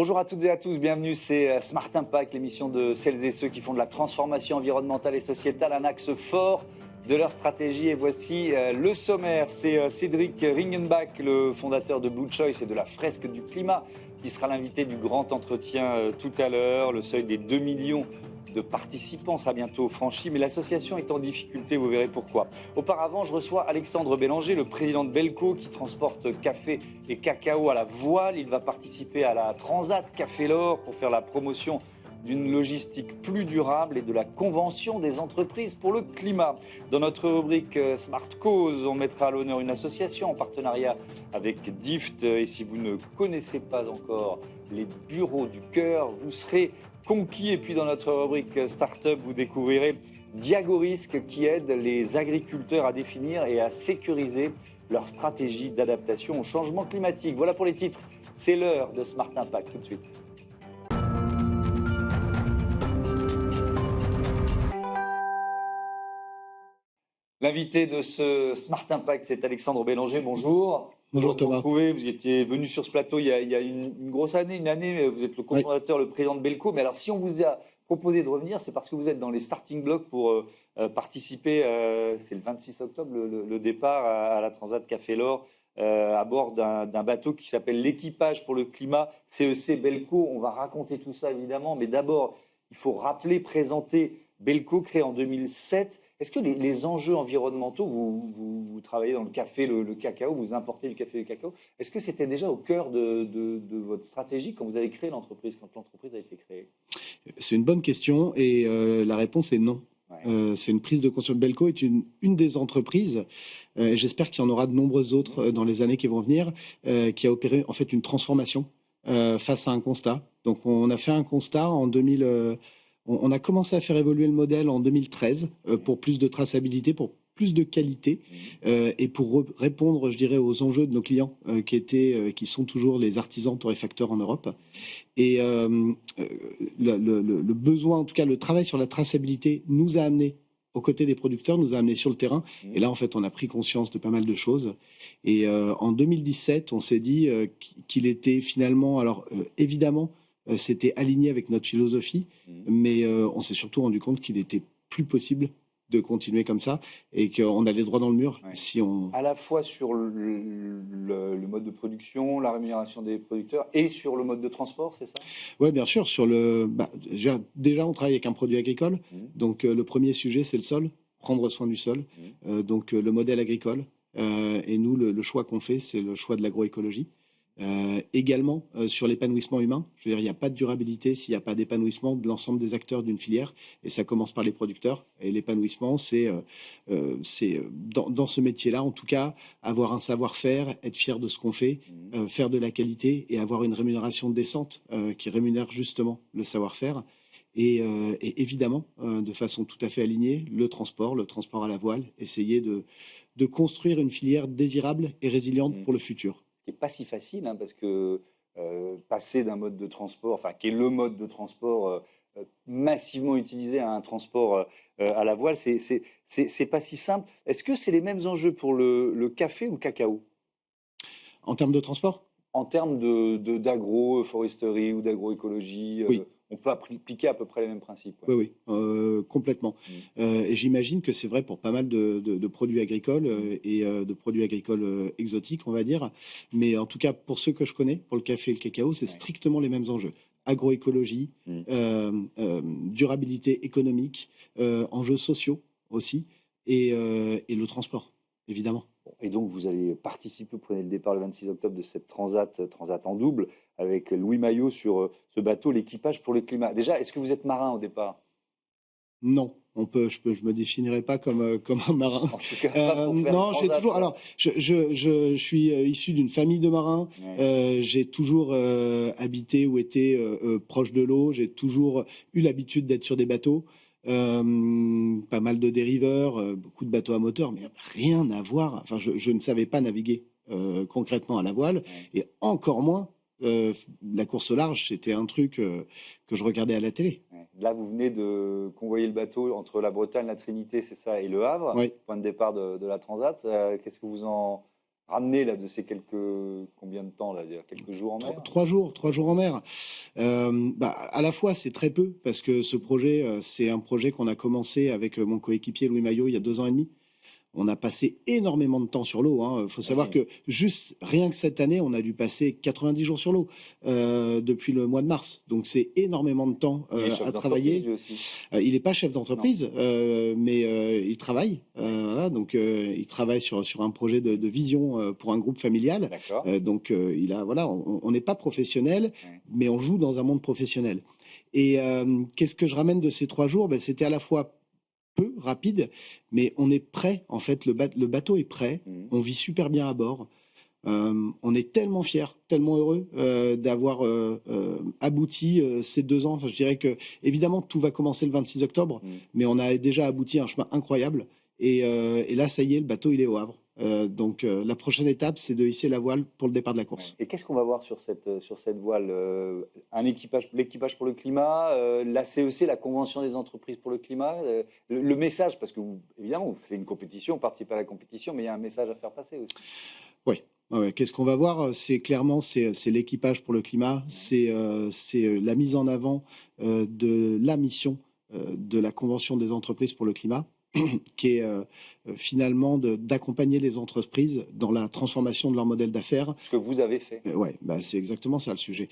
Bonjour à toutes et à tous, bienvenue, c'est Smart Impact, l'émission de celles et ceux qui font de la transformation environnementale et sociétale un axe fort de leur stratégie. Et voici le sommaire, c'est Cédric Ringenbach, le fondateur de Blue Choice et de la fresque du climat, qui sera l'invité du grand entretien tout à l'heure. Le seuil des 2 millions de participants sera bientôt franchi, mais l'association est en difficulté, vous verrez pourquoi. Auparavant, je reçois Alexandre Bélanger, le président de Belco, qui transporte café et cacao à la voile. Il va participer à la Transat Café L'Or pour faire la promotion d'une logistique plus durable et de la convention des entreprises pour le climat. Dans notre rubrique Smart Cause, on mettra à l'honneur une association en partenariat avec DIFT. Et si vous ne connaissez pas encore les bureaux du cœur, vous serez conquis. Et puis dans notre rubrique Startup, vous découvrirez Diagorisque qui aide les agriculteurs à définir et à sécuriser leur stratégie d'adaptation au changement climatique. Voilà pour les titres. C'est l'heure de Smart Impact tout de suite. L'invité de ce Smart Impact, c'est Alexandre Bélanger. Bonjour. Bonjour Thomas. Vous étiez venu sur ce plateau il y a une grosse année, vous êtes le cofondateur, le président de Belco. Mais alors, si on vous a proposé de revenir, c'est parce que vous êtes dans les starting blocks pour participer, c'est le 26 octobre, le départ à la Transat Café L'Or, à bord d'un bateau qui s'appelle l'Équipage pour le climat, CEC Belco. On va raconter tout ça évidemment, mais d'abord, il faut rappeler, présenter Belco, créé en 2007. Est-ce que les enjeux environnementaux, vous travaillez dans le café, le cacao, vous importez le café et le cacao, est-ce que c'était déjà au cœur de votre stratégie quand vous avez créé l'entreprise, quand l'entreprise a été créée? C'est une bonne question et la réponse est non. Ouais. C'est une prise de conscience. Belco est une des entreprises, et j'espère qu'il y en aura de nombreuses autres dans les années qui vont venir, qui a opéré en fait une transformation face à un constat. Donc on a fait un constat en 2000. On a commencé à faire évoluer le modèle en 2013 pour plus de traçabilité, pour plus de qualité et pour répondre, je dirais, aux enjeux de nos clients qui sont toujours les artisans torréfacteurs en Europe. Et le besoin, en tout cas le travail sur la traçabilité nous a amené aux côtés des producteurs, nous a amené sur le terrain. Et là, en fait, on a pris conscience de pas mal de choses. Et en 2017, on s'est dit qu'il était finalement, alors évidemment, c'était aligné avec notre philosophie, mais on s'est surtout rendu compte qu'il était plus possible de continuer comme ça et qu'on allait droit dans le mur. Ouais. Si on... À la fois sur le mode de production, la rémunération des producteurs et sur le mode de transport, c'est ça? Oui, bien sûr. Déjà, on travaille avec un produit agricole. Donc, le premier sujet, c'est le sol, prendre soin du sol. Donc, le modèle agricole. Et nous, le choix qu'on fait, c'est le choix de l'agroécologie. Également sur l'épanouissement humain. Je veux dire, il n'y a pas de durabilité s'il n'y a pas d'épanouissement de l'ensemble des acteurs d'une filière. Et ça commence par les producteurs. Et l'épanouissement, c'est dans ce métier-là, en tout cas, avoir un savoir-faire, être fier de ce qu'on fait, faire de la qualité et avoir une rémunération décente qui rémunère justement le savoir-faire. Et évidemment, de façon tout à fait alignée, le transport à la voile, essayer de construire une filière désirable et résiliente pour le futur. Ce qui n'est pas si facile, hein, parce que passer d'un mode de transport, enfin, qui est le mode de transport massivement utilisé à un transport à la voile, c'est pas si simple. Est-ce que c'est les mêmes enjeux pour le café ou le cacao? En termes de transport? En termes d'agroforesterie ou d'agroécologie, Oui. on peut appliquer à peu près les mêmes principes. Ouais. Oui, complètement. Et j'imagine que c'est vrai pour pas mal de produits agricoles et de produits agricoles exotiques, on va dire. Mais en tout cas, pour ceux que je connais, pour le café et le cacao, c'est strictement les mêmes enjeux. Agroécologie, durabilité économique, enjeux sociaux aussi, et le transport, évidemment. Et donc, vous allez participer, vous prenez le départ le 26 octobre de cette transat en double avec Louis Maillot sur ce bateau, l'Équipage pour le climat. Déjà, est-ce que vous êtes marin au départ? Non, je me définirais pas comme un marin. En tout cas, pas pour faire Non, j'ai transat, toujours. quoi. Alors, je suis issu d'une famille de marins. Ouais. J'ai toujours habité ou été proche de l'eau. J'ai toujours eu l'habitude d'être sur des bateaux. Pas mal de dériveurs, beaucoup de bateaux à moteur, mais rien à voir. Enfin, je ne savais pas naviguer concrètement à la voile, Ouais. et encore moins la course au large. C'était un truc que je regardais à la télé. Ouais. Là, vous venez de convoyer le bateau entre la Bretagne, la Trinité, c'est ça, et Le Havre, Oui. point de départ de la transat. Qu'est-ce que vous en ramené là, de ces combien de temps là, quelques jours en mer? 3 jours en mer. À la fois, c'est très peu parce que ce projet, c'est un projet qu'on a commencé avec mon coéquipier Louis Maillot il y a 2 ans et demi. On a passé énormément de temps sur l'eau, hein. Il faut savoir J'imagine. que juste rien que cette année, on a dû passer 90 jours sur l'eau depuis le mois de mars. Donc c'est énormément de temps Il est chef à d'entreprise travailler. lui aussi? Il n'est pas chef Non. d'entreprise, mais il travaille. Oui, Voilà, donc il travaille sur un projet de vision pour un groupe familial. d'accord. Donc il a, voilà, on n'est pas professionnel, Oui. mais on joue dans un monde professionnel. Et qu'est-ce que je ramène de ces 3 jours? Ben, c'était à la fois peu rapide, mais on est prêt. En fait, le bateau est prêt. Mhm. On vit super bien à bord. On est tellement fiers, tellement heureux d'avoir abouti ces 2 ans. Enfin, je dirais que, évidemment, tout va commencer le 26 octobre, Mhm. mais on a déjà abouti à un chemin incroyable. Et là, ça y est, le bateau, il est au Havre. Donc, la prochaine étape, c'est de hisser la voile pour le départ de la Ouais. course. Et qu'est-ce qu'on va voir sur cette voile? Un équipage, l'équipage pour le climat, la CEC, la Convention des entreprises pour le climat, le message, parce que évidemment, c'est une compétition, on participe à la compétition, mais il y a un message à faire passer aussi. Oui. Ouais, ouais. Qu'est-ce qu'on va voir? C'est clairement, c'est l'équipage pour le climat, Mhm. c'est la mise en avant de la mission de la Convention des entreprises pour le climat, qui est finalement d'accompagner les entreprises dans la transformation de leur modèle d'affaires. Ce que vous avez fait. Ouais, bah, c'est exactement ça le sujet.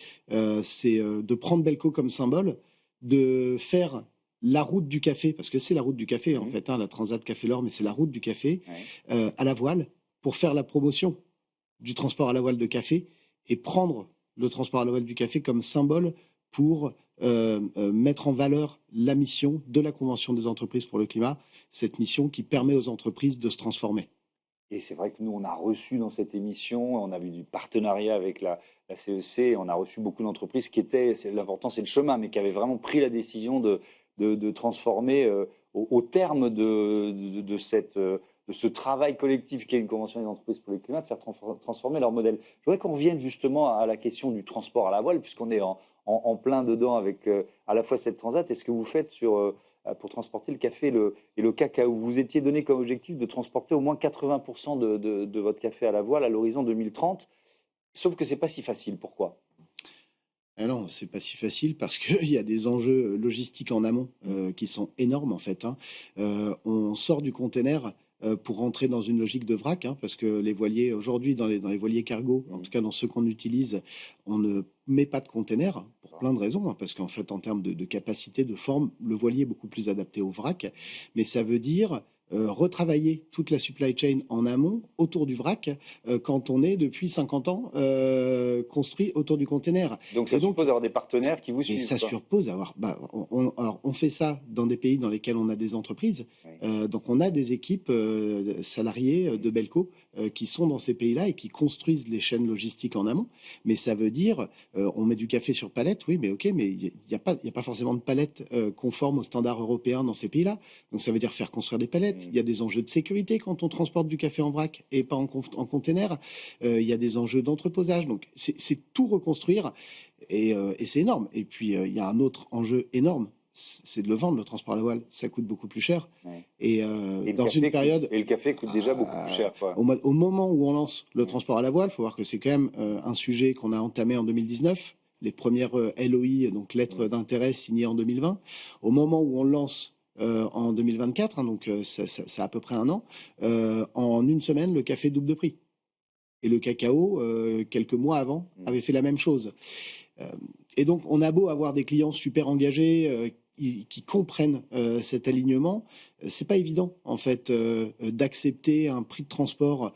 C'est de prendre Belco comme symbole, de faire la route du café, parce que c'est la route du café en Mhm. fait, hein, la Transat Café L'Or, mais c'est la route du café Ouais. à la voile, pour faire la promotion du transport à la voile de café et prendre le transport à la voile du café comme symbole pour mettre en valeur la mission de la Convention des entreprises pour le climat, cette mission qui permet aux entreprises de se transformer. Et c'est vrai que nous, on a reçu dans cette émission, on a vu du partenariat avec la CEC, on a reçu beaucoup d'entreprises qui étaient, l'important c'est le chemin, mais qui avaient vraiment pris la décision de transformer au terme de ce travail collectif qui est une convention des entreprises pour le climat, de faire transformer leur modèle. Je voudrais qu'on revienne justement à la question du transport à la voile, puisqu'on est en plein dedans avec à la fois cette transat et ce que vous faites pour transporter le café et le cacao. Vous vous étiez donné comme objectif de transporter au moins 80% de votre café à la voile à l'horizon 2030. Sauf que c'est pas si facile. Pourquoi? Ah non, c'est pas si facile parce qu'il y a des enjeux logistiques en amont Mmh. qui sont énormes en fait, hein. On sort du container pour rentrer dans une logique de vrac, hein, parce que les voiliers aujourd'hui dans les voiliers cargo, en Mmh. tout cas dans ceux qu'on utilise, on ne met pas de container pour D'accord. plein de raisons, hein, parce qu'en fait en termes de capacité, de forme, le voilier est beaucoup plus adapté au vrac. Mais ça veut dire retravailler toute la supply chain en amont autour du vrac quand on est depuis 50 ans construit autour du container. Donc Et ça donc, suppose d'avoir des partenaires qui vous et suivent, ça quoi? suppose avoir, bah, alors on fait ça dans des pays dans lesquels on a des entreprises. Oui. Donc on a des équipes salariées Mmh. de Belco qui sont dans ces pays-là et qui construisent les chaînes logistiques en amont. Mais ça veut dire, on met du café sur palette, oui, mais ok, mais il y a pas forcément de palettes conformes aux standards européens dans ces pays-là. Donc ça veut dire faire construire des palettes. Mmh. Il y a des enjeux de sécurité quand on transporte du café en vrac et pas en container. Il y a des enjeux d'entreposage. Donc c'est tout reconstruire. Et c'est énorme. Et puis, il y a un autre enjeu énorme, c'est de le vendre, le transport à la voile. Ça coûte beaucoup plus cher. Ouais. Et dans une période, Le café coûte déjà beaucoup plus cher, quoi. au moment où on lance le Mmh. transport à la voile, il faut voir que c'est quand même un sujet qu'on a entamé en 2019. Les premières LOI, donc lettres Mmh. d'intérêt signées en 2020. Au moment où on le lance en 2024, hein, donc ça a à peu près un an, en une semaine, le café double de prix. Et le cacao, quelques mois avant, Mmh. avait fait la même chose. Heu et donc on a beau avoir des clients super engagés, qui comprennent, cet alignement, c'est pas évident en fait, d'accepter un prix de transport,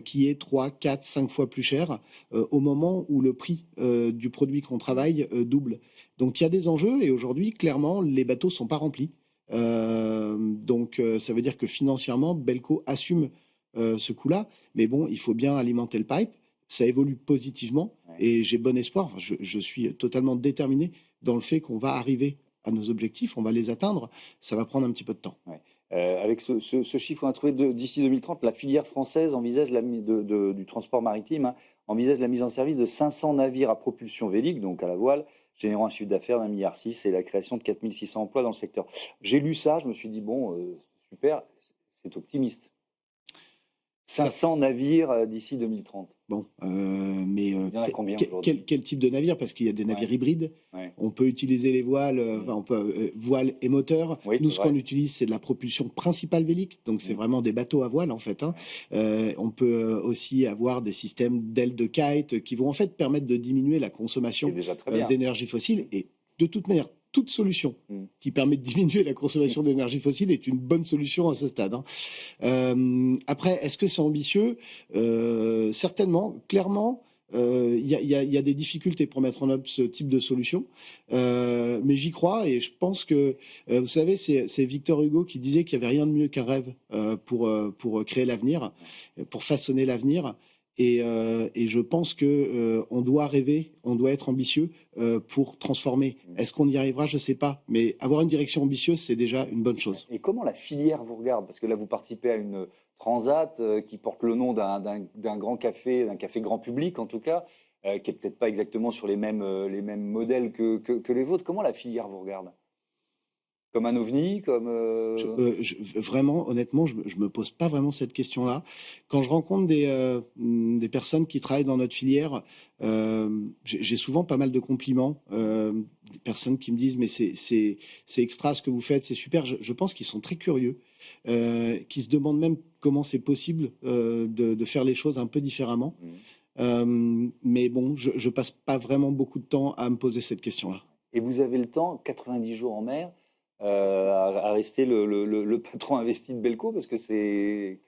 qui est 3, 4, 5 fois plus cher, au moment où le prix, du produit qu'on Mmh. travaille, double. Donc il y a des enjeux et aujourd'hui clairement les bateaux sont pas remplis. Donc ça veut dire que financièrement Belco assume, ce coût-là. Mais bon, il faut bien alimenter le pipe. Ça évolue positivement Ouais. et j'ai bon espoir. Enfin, je suis totalement déterminé dans le fait qu'on va arriver à nos objectifs, on va les atteindre. Ça va prendre un petit peu de temps. Ouais. Avec ce chiffre, on a trouvé d'ici 2030, la filière française envisage du transport maritime, hein, envisage la mise en service de 500 navires à propulsion vélique, donc à la voile, générant un chiffre d'affaires d'1,6 milliard et la création de 4 600 emplois dans le secteur. J'ai lu ça, je me suis dit: «Bon, super, c'est optimiste». 500 navires d'ici 2030. Bon, Il y en a combien aujourd'hui? quel type de navire? Parce qu'il y a des navires hybrides. Ouais. On peut utiliser les voiles, enfin, on peut, voiles et moteurs. Oui, Nous, c'est ce qu'on vrai. utilise, c'est de la propulsion principale vélique, donc c'est vraiment des bateaux à voile, en fait, hein. On peut aussi avoir des systèmes d'ailes de kite qui vont en fait permettre de diminuer la C'est consommation déjà très bien. d'énergie fossile. Et de toute manière, toute solution Mm. qui permet de diminuer la consommation d'énergie fossile est une bonne solution à ce stade, hein. Après, est-ce que c'est ambitieux? Certainement, clairement. Il y a des difficultés pour mettre en œuvre ce type de solution, mais j'y crois et je pense que, vous savez, c'est Victor Hugo qui disait qu'il n'y avait rien de mieux qu'un rêve pour créer l'avenir, pour façonner l'avenir. Et je pense que on doit rêver, on doit être ambitieux pour transformer. Est-ce qu'on y arrivera? Je ne sais pas, mais avoir une direction ambitieuse, c'est déjà une bonne chose. Et comment la filière vous regarde? Parce que là, vous participez à une transat qui porte le nom d'un grand café, d'un café grand public en tout cas, qui est peut-être pas exactement sur les mêmes modèles que les vôtres. Comment la filière vous regarde? Comme un ovni, comme Vraiment, honnêtement, je me pose pas vraiment cette question-là. Quand je rencontre des personnes qui travaillent dans notre filière, j'ai souvent pas mal de compliments, des personnes qui me disent: «Mais c'est extra ce que vous faites, c'est super». Je pense qu'ils sont très curieux, qui se demandent même comment c'est possible, de faire les choses un peu différemment. Mais bon, je passe pas vraiment beaucoup de temps à me poser cette question-là. et vous avez le temps, 90 jours en mer, à rester le patron investi de Belco parce que c'est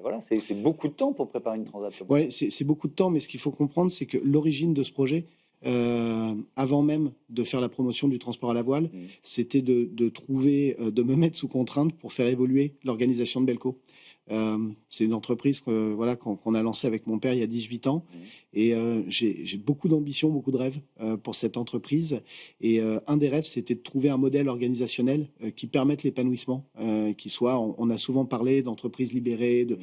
voilà, c'est beaucoup de temps pour préparer une transat comme ça. Ouais, c'est beaucoup de temps, mais ce qu'il faut comprendre, c'est que l'origine de ce projet, avant même de faire la promotion du transport à la voile, Mmh. c'était de trouver, de me mettre sous contrainte pour faire évoluer l'organisation de Belco. C'est une entreprise que, voilà, qu'on a lancée avec mon père il y a 18 ans Mmh. et j'ai beaucoup d'ambition, beaucoup de rêves, pour cette entreprise et un des rêves, c'était de trouver un modèle organisationnel, qui permette l'épanouissement, qui soit on a souvent parlé d'entreprises libérées, de Mmh.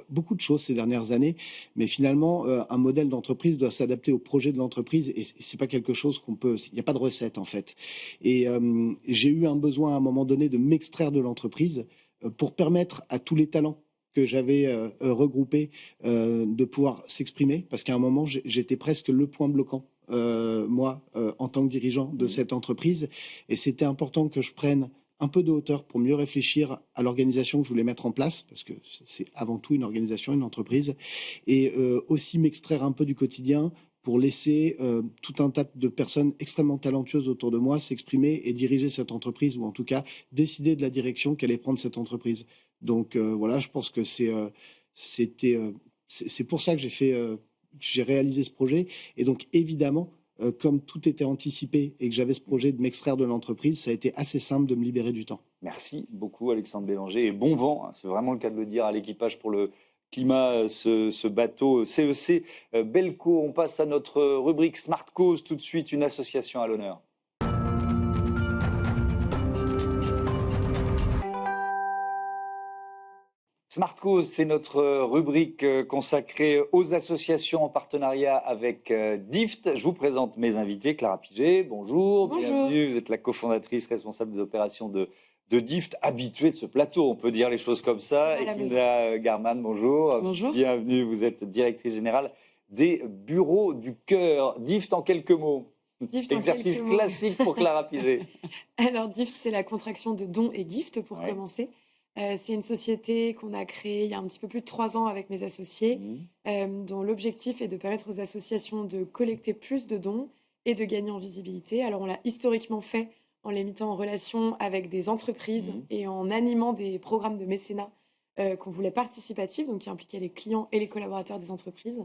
beaucoup de choses ces dernières années, mais finalement, un modèle d'entreprise doit s'adapter au projet de l'entreprise et c'est pas quelque chose qu'on peut. Il n'y a pas de recette en fait. Et j'ai eu un besoin à un moment donné de m'extraire de l'entreprise pour permettre à tous les talents que j'avais regroupés de pouvoir s'exprimer, parce qu'à un moment, j'étais presque le point bloquant. Moi, en tant que dirigeant de Mmh. cette entreprise, et c'était important que je prenne un peu de hauteur pour mieux réfléchir à l'organisation que je voulais mettre en place, parce que c'est avant tout une organisation, une entreprise, et aussi m'extraire un peu du quotidien pour laisser tout un tas de personnes extrêmement talentueuses autour de moi s'exprimer et diriger cette entreprise, ou en tout cas décider de la direction qu'allait prendre cette entreprise. Donc voilà, je pense que c'était, c'est pour ça que j'ai réalisé ce projet. Et donc évidemment, comme tout était anticipé et que j'avais ce projet de m'extraire de l'entreprise, ça a été assez simple de me libérer du temps. Merci beaucoup Alexandre Bélanger et bon vent, hein, c'est vraiment le cas de le dire à l'équipage pour le climat, ce bateau CEC Belco. On passe à notre rubrique Smart Cause tout de suite, une association à l'honneur. Smart Cause, c'est notre rubrique consacrée aux associations en partenariat avec DIFT. Je vous présente mes invités. Clara Piget, bonjour, Bonjour. bienvenue. Vous êtes la cofondatrice responsable des opérations de DIFT, habituée de ce plateau, on peut dire les choses comme ça. À Et la maison. Kinda Garman, bonjour. Bonjour. Bienvenue, vous êtes directrice générale des bureaux du cœur. DIFT en quelques mots. DIFT en Exercice quelques mots. classique pour Clara Piget. Alors, DIFT, c'est la contraction de don et gift pour Ouais. commencer. C'est une société qu'on a créée il y a un petit peu plus de 3 ans avec mes associés, dont l'objectif est de permettre aux associations de collecter plus de dons et de gagner en visibilité. Alors, on l'a historiquement fait en les mettant en relation avec des entreprises Mhm. et en animant des programmes de mécénat qu'on voulait participatifs, donc qui impliquaient les clients et les collaborateurs des entreprises.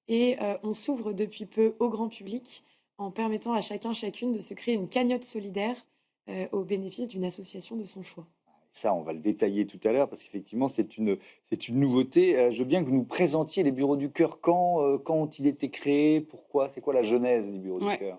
Et on s'ouvre depuis peu au grand public en permettant à chacun, chacune de se créer une cagnotte solidaire au bénéfice d'une association de son choix. Ça, on va le détailler tout à l'heure parce qu'effectivement, c'est une nouveauté. Je veux bien que vous nous présentiez les bureaux du cœur. Quand ont-ils été créés? Pourquoi? C'est quoi la genèse des bureaux du Ouais. cœur?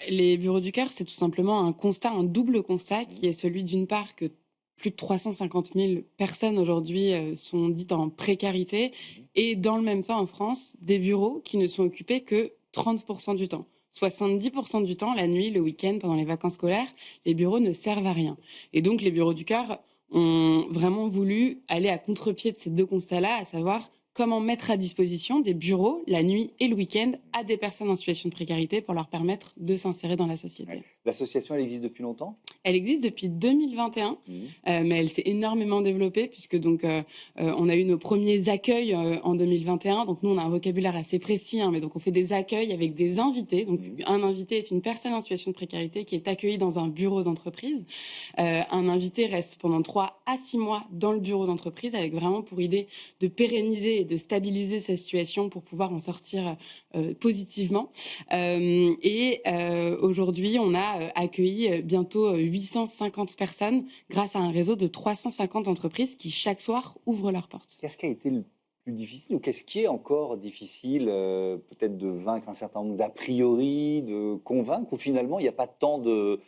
Les bureaux du cœur, c'est tout simplement un constat, un double constat, qui Mhm. est celui d'une part que plus de 350 000 personnes aujourd'hui sont dites en précarité, Mhm. et dans le même temps en France, des bureaux qui ne sont occupés que 30% du temps. 70% du temps, la nuit, le week-end, pendant les vacances scolaires, les bureaux ne servent à rien. Et donc les bureaux du cœur ont vraiment voulu aller à contre-pied de ces deux constats-là, à savoir comment mettre à disposition des bureaux la nuit et le week-end à des personnes en situation de précarité pour leur permettre de s'insérer dans la société. Ouais. L'association, elle existe depuis longtemps? Elle existe depuis 2021, mais elle s'est énormément développée puisque donc on a eu nos premiers accueils en 2021. Donc nous, on a un vocabulaire assez précis, mais donc on fait des accueils avec des invités. Donc un invité est une personne en situation de précarité qui est accueillie dans un bureau d'entreprise. Un invité reste pendant 3 à 6 mois dans le bureau d'entreprise avec vraiment pour idée de pérenniser et de stabiliser sa situation pour pouvoir en sortir positivement. Aujourd'hui, on a accueilli bientôt 850 personnes grâce à un réseau de 350 entreprises qui chaque soir ouvrent leurs portes. Qu'est-ce qui a été le plus difficile ou qu'est-ce qui est encore difficile, peut-être de vaincre un certain nombre d'a priori, de convaincre ou finalement il n'y a pas tant de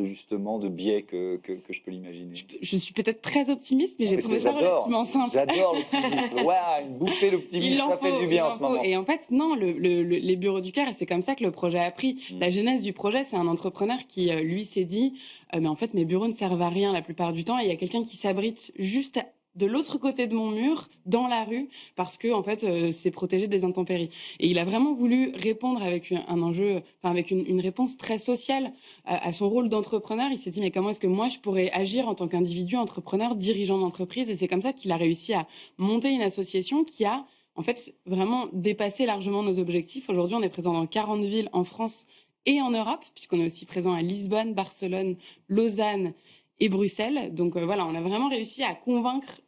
justement de biais que je peux l'imaginer? Je suis peut-être très optimiste, mais j'ai trouvé ça J'adore, relativement simple. j'adore l'optimisme. Ouais, une bouffée d'optimisme, ça fait du bien en ce moment. Et en fait, non, les bureaux du cœur, et c'est comme ça que le projet a pris. La genèse du projet, c'est un entrepreneur qui, lui, s'est dit mais en fait, mes bureaux ne servent à rien la plupart du temps, et il y a quelqu'un qui s'abrite juste de l'autre côté de mon mur, dans la rue, parce que en fait, c'est protégé des intempéries. Et il a vraiment voulu répondre avec un enjeu, avec une réponse très sociale à son rôle d'entrepreneur. Il s'est dit, mais comment est-ce que moi, je pourrais agir en tant qu'individu, entrepreneur, dirigeant d'entreprise? Et c'est comme ça qu'il a réussi à monter une association qui a, en fait, vraiment dépassé largement nos objectifs. Aujourd'hui, on est présent dans 40 villes en France et en Europe, puisqu'on est aussi présent à Lisbonne, Barcelone, Lausanne et Bruxelles. Donc voilà, on a vraiment réussi à convaincre,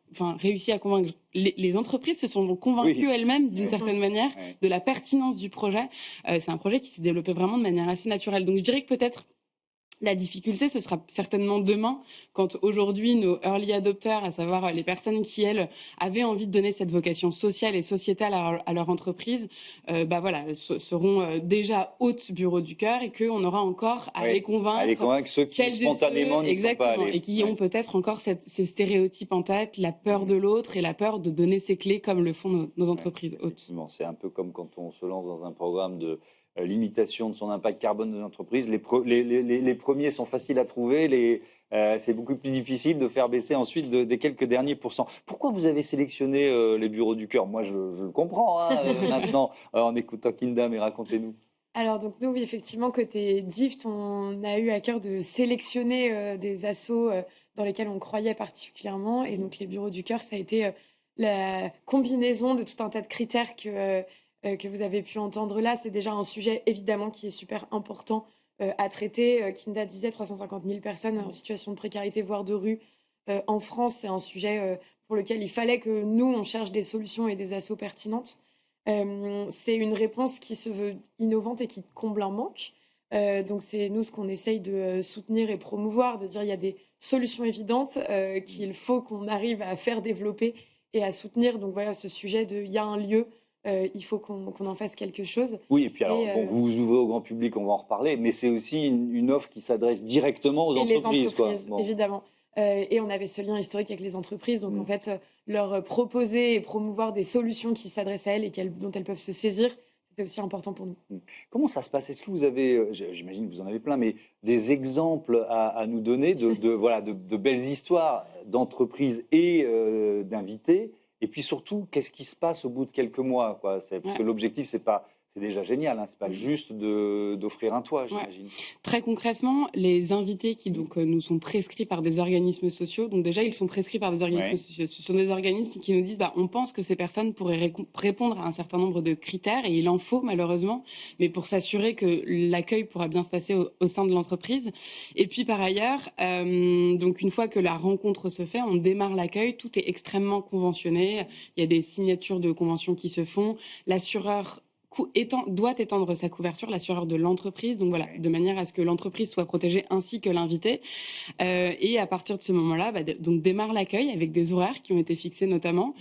les entreprises se sont convaincues elles-mêmes d'une certaine manière de la pertinence du projet. C'est un projet qui s'est développé vraiment de manière assez naturelle. Donc je dirais que peut-être la difficulté, ce sera certainement demain, quand aujourd'hui nos early adopters, à savoir les personnes qui, elles, avaient envie de donner cette vocation sociale et sociétale à leur entreprise, seront déjà hôtes bureau du cœur et qu'on aura encore à les convaincre ceux qui spontanément n'y sont pas allés. Et qui ont peut-être encore ces stéréotypes en tête, la peur de l'autre et la peur de donner ses clés comme le font nos entreprises hôtes. C'est un peu comme quand on se lance dans un programme de limitation de son impact carbone de l'entreprise. Les premiers sont faciles à trouver, c'est beaucoup plus difficile de faire baisser ensuite des quelques derniers pourcents. Pourquoi vous avez sélectionné les bureaux du cœur? Moi, je le comprends maintenant en écoutant Kinda, mais racontez-nous. Alors donc nous, oui, effectivement, côté DIFT, on a eu à cœur de sélectionner des assos dans lesquels on croyait particulièrement. Et donc les bureaux du cœur, ça a été la combinaison de tout un tas de critères que vous avez pu entendre là. C'est déjà un sujet évidemment qui est super important à traiter. Kinda disait 350 000 personnes en situation de précarité, voire de rue en France. C'est un sujet pour lequel il fallait que nous, on cherche des solutions et des assos pertinentes. C'est une réponse qui se veut innovante et qui comble un manque. Donc c'est nous ce qu'on essaye de soutenir et promouvoir, de dire il y a des solutions évidentes qu'il faut qu'on arrive à faire développer et à soutenir. Donc voilà, ce sujet de il y a un lieu, il faut qu'on en fasse quelque chose. Oui, et puis alors, vous ouvrez au grand public, on va en reparler, mais c'est aussi une offre qui s'adresse directement aux entreprises. Les entreprises, évidemment. Et on avait ce lien historique avec les entreprises, donc en fait, leur proposer et promouvoir des solutions qui s'adressent à elles et dont elles peuvent se saisir, c'était aussi important pour nous. Comment ça se passe? Est-ce que vous avez, j'imagine que vous en avez plein, mais des exemples à nous donner de belles histoires d'entreprises et d'invités? Et puis surtout, qu'est-ce qui se passe au bout de quelques mois, quoi? Parce que l'objectif, c'est déjà génial, c'est pas juste d'offrir un toit, j'imagine. Très concrètement, les invités qui donc nous sont prescrits par des organismes sociaux, donc déjà ils sont prescrits par des organismes sociaux, ce sont des organismes qui nous disent on pense que ces personnes pourraient répondre à un certain nombre de critères, et il en faut malheureusement, mais pour s'assurer que l'accueil pourra bien se passer au sein de l'entreprise. Et puis par ailleurs, donc une fois que la rencontre se fait, on démarre l'accueil, tout est extrêmement conventionné, il y a des signatures de conventions qui se font, l'assureur doit étendre sa couverture, l'assureur de l'entreprise, donc voilà, de manière à ce que l'entreprise soit protégée ainsi que l'invité. Et à partir de ce moment-là, donc démarre l'accueil avec des horaires qui ont été fixés notamment.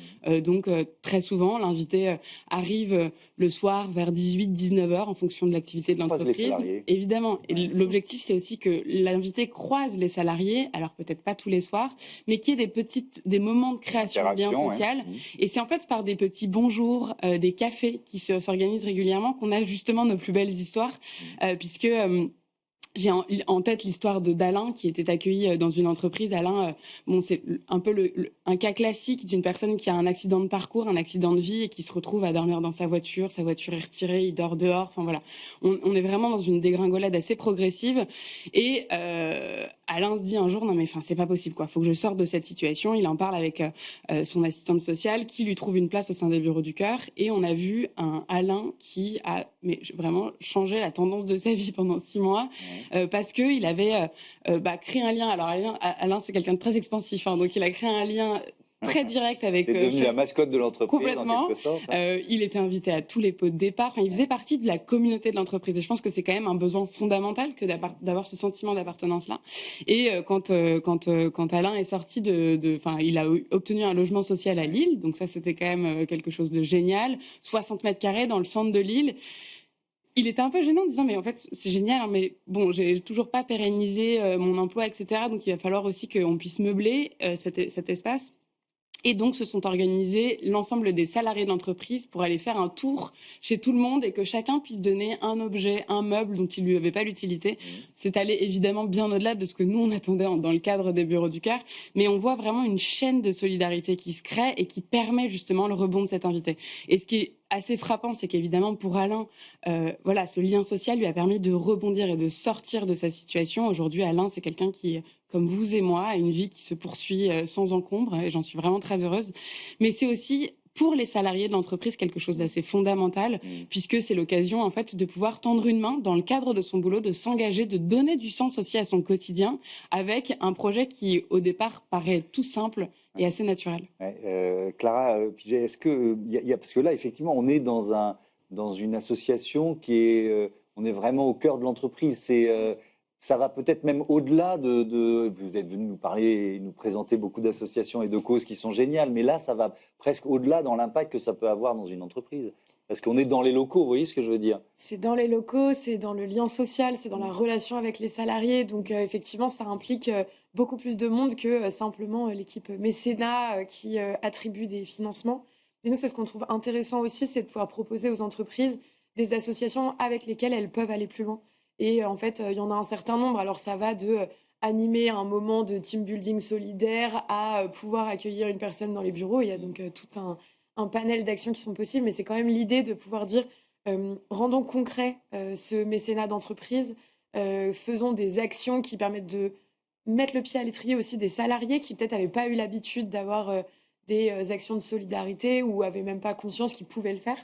Donc très souvent, l'invité arrive le soir vers 18-19 heures en fonction de l'activité de l'entreprise. Évidemment. Et l'objectif, c'est aussi que l'invité croise les salariés, alors peut-être pas tous les soirs, mais qu'il y ait des moments de création de lien social. Et c'est en fait par des petits bonjours, des cafés qui s'organisent régulièrement qu'on a justement nos plus belles histoires, puisque J'ai en tête l'histoire d'Alain qui était accueilli dans une entreprise. Alain, c'est un peu un cas classique d'une personne qui a un accident de parcours, un accident de vie et qui se retrouve à dormir dans sa voiture est retirée, il dort dehors. Enfin voilà, on est vraiment dans une dégringolade assez progressive. Et Alain se dit un jour, non mais c'est pas possible quoi, faut que je sorte de cette situation. Il en parle avec son assistante sociale qui lui trouve une place au sein des Bureaux du Cœur. Et on a vu un Alain qui a vraiment changé la tendance de sa vie pendant 6 mois. Parce qu'il avait créé un lien. Alors Alain c'est quelqu'un de très expansif, donc il a créé un lien très direct avec... C'est devenu la mascotte de l'entreprise, complètement. en quelque sorte. Il était invité à tous les pots de départ. Il faisait partie de la communauté de l'entreprise. Et je pense que c'est quand même un besoin fondamental que d'avoir ce sentiment d'appartenance-là. Et quand Alain est sorti il a obtenu un logement social à Lille. Donc ça, c'était quand même quelque chose de génial. 60 mètres carrés dans le centre de Lille. Il était un peu gênant en disant mais en fait c'est génial mais bon j'ai toujours pas pérennisé mon emploi etc. Donc il va falloir aussi qu'on puisse meubler cet espace. Et donc, se sont organisés l'ensemble des salariés de l'entreprise pour aller faire un tour chez tout le monde et que chacun puisse donner un objet, un meuble dont il lui avait pas l'utilité. C'est allé évidemment bien au-delà de ce que nous, on attendait dans le cadre des Bureaux du Cœur. Mais on voit vraiment une chaîne de solidarité qui se crée et qui permet justement le rebond de cet invité. Et ce qui est assez frappant, c'est qu'évidemment, pour Alain, ce lien social lui a permis de rebondir et de sortir de sa situation. Aujourd'hui, Alain, c'est quelqu'un qui, comme vous et moi, a une vie qui se poursuit sans encombre, et j'en suis vraiment très heureuse. Mais c'est aussi, pour les salariés de l'entreprise, quelque chose d'assez fondamental, puisque c'est l'occasion, en fait, de pouvoir tendre une main dans le cadre de son boulot, de s'engager, de donner du sens aussi à son quotidien, avec un projet qui, au départ, paraît tout simple et assez naturel. Clara, est-ce que, parce que là, effectivement, on est dans une association qui est, on est vraiment au cœur de l'entreprise. Ça va peut-être même au-delà vous êtes venu nous parler et nous présenter beaucoup d'associations et de causes qui sont géniales, mais là, ça va presque au-delà dans l'impact que ça peut avoir dans une entreprise. Parce qu'on est dans les locaux, vous voyez ce que je veux dire? C'est dans les locaux, c'est dans le lien social, c'est dans la relation avec les salariés. Donc, effectivement, ça implique beaucoup plus de monde que simplement l'équipe mécénat qui attribue des financements. Mais nous, c'est ce qu'on trouve intéressant aussi, c'est de pouvoir proposer aux entreprises des associations avec lesquelles elles peuvent aller plus loin. Et en fait, il y en a un certain nombre. Alors, ça va de animer un moment de team building solidaire à pouvoir accueillir une personne dans les bureaux. Il y a donc tout un panel d'actions qui sont possibles, mais c'est quand même l'idée de pouvoir dire rendons concret ce mécénat d'entreprise, faisons des actions qui permettent de mettre le pied à l'étrier aussi des salariés qui peut-être n'avaient pas eu l'habitude d'avoir des actions de solidarité ou n'avaient même pas conscience qu'ils pouvaient le faire.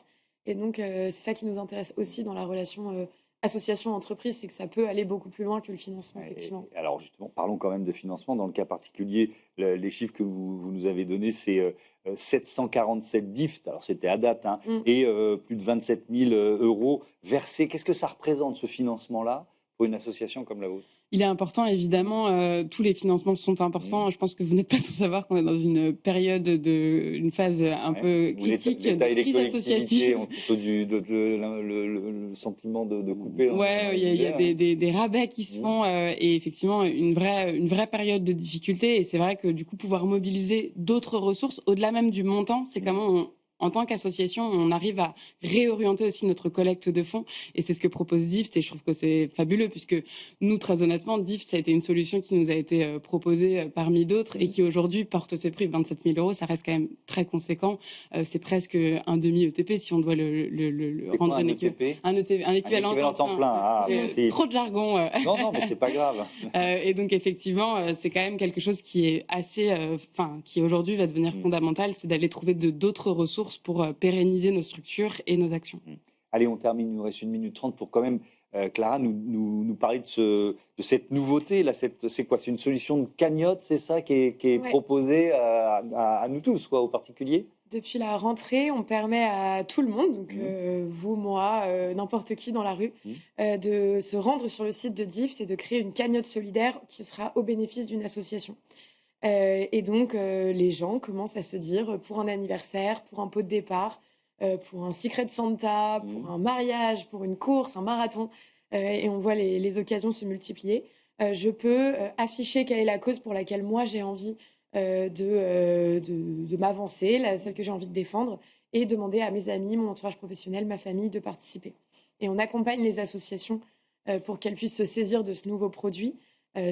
Et donc, c'est ça qui nous intéresse aussi dans la relation association-entreprise, c'est que ça peut aller beaucoup plus loin que le financement, effectivement. Alors justement, parlons quand même de financement. Dans le cas particulier, les chiffres que vous nous avez donnés, c'est 747 DIFT, alors c'était à date, et plus de 27 000 euros versés. Qu'est-ce que ça représente, ce financement-là, pour une association comme la vôtre? Il est important, évidemment, tous les financements sont importants. Je pense que vous n'êtes pas sans savoir qu'on est dans une période, une phase un peu critique de crise associative. On plutôt le sentiment de couper. Il y a des rabais qui se font et effectivement une vraie période de difficulté. Et c'est vrai que du coup, pouvoir mobiliser d'autres ressources, au-delà même du montant, c'est comment en tant qu'association, on arrive à réorienter aussi notre collecte de fonds. Et c'est ce que propose DIFT. Et je trouve que c'est fabuleux puisque nous, très honnêtement, DIFT, ça a été une solution qui nous a été proposée parmi d'autres et qui aujourd'hui porte ses prix. 27 000 euros, ça reste quand même très conséquent. C'est presque un demi-ETP si on doit le rendre un équivalent temps plein. Trop de jargon. Non, mais c'est pas grave. Et donc, effectivement, c'est quand même quelque chose qui est assez... qui aujourd'hui va devenir fondamental, c'est d'aller trouver d'autres ressources pour pérenniser nos structures et nos actions. Allez, on termine, il nous reste 1 minute 30 pour quand même, Clara, nous parler de cette nouveauté. Là, c'est quoi? C'est une solution de cagnotte, c'est ça, qui est proposée à nous tous, quoi, aux particuliers? Depuis la rentrée, on permet à tout le monde, donc vous, moi, n'importe qui dans la rue, de se rendre sur le site de DIFT et de créer une cagnotte solidaire qui sera au bénéfice d'une association. Et donc, les gens commencent à se dire, pour un anniversaire, pour un pot de départ, pour un Secret Santa, pour un mariage, pour une course, un marathon, et on voit les occasions se multiplier. Je peux afficher quelle est la cause pour laquelle moi j'ai envie de m'avancer, celle que j'ai envie de défendre, et demander à mes amis, mon entourage professionnel, ma famille de participer. Et on accompagne les associations pour qu'elles puissent se saisir de ce nouveau produit,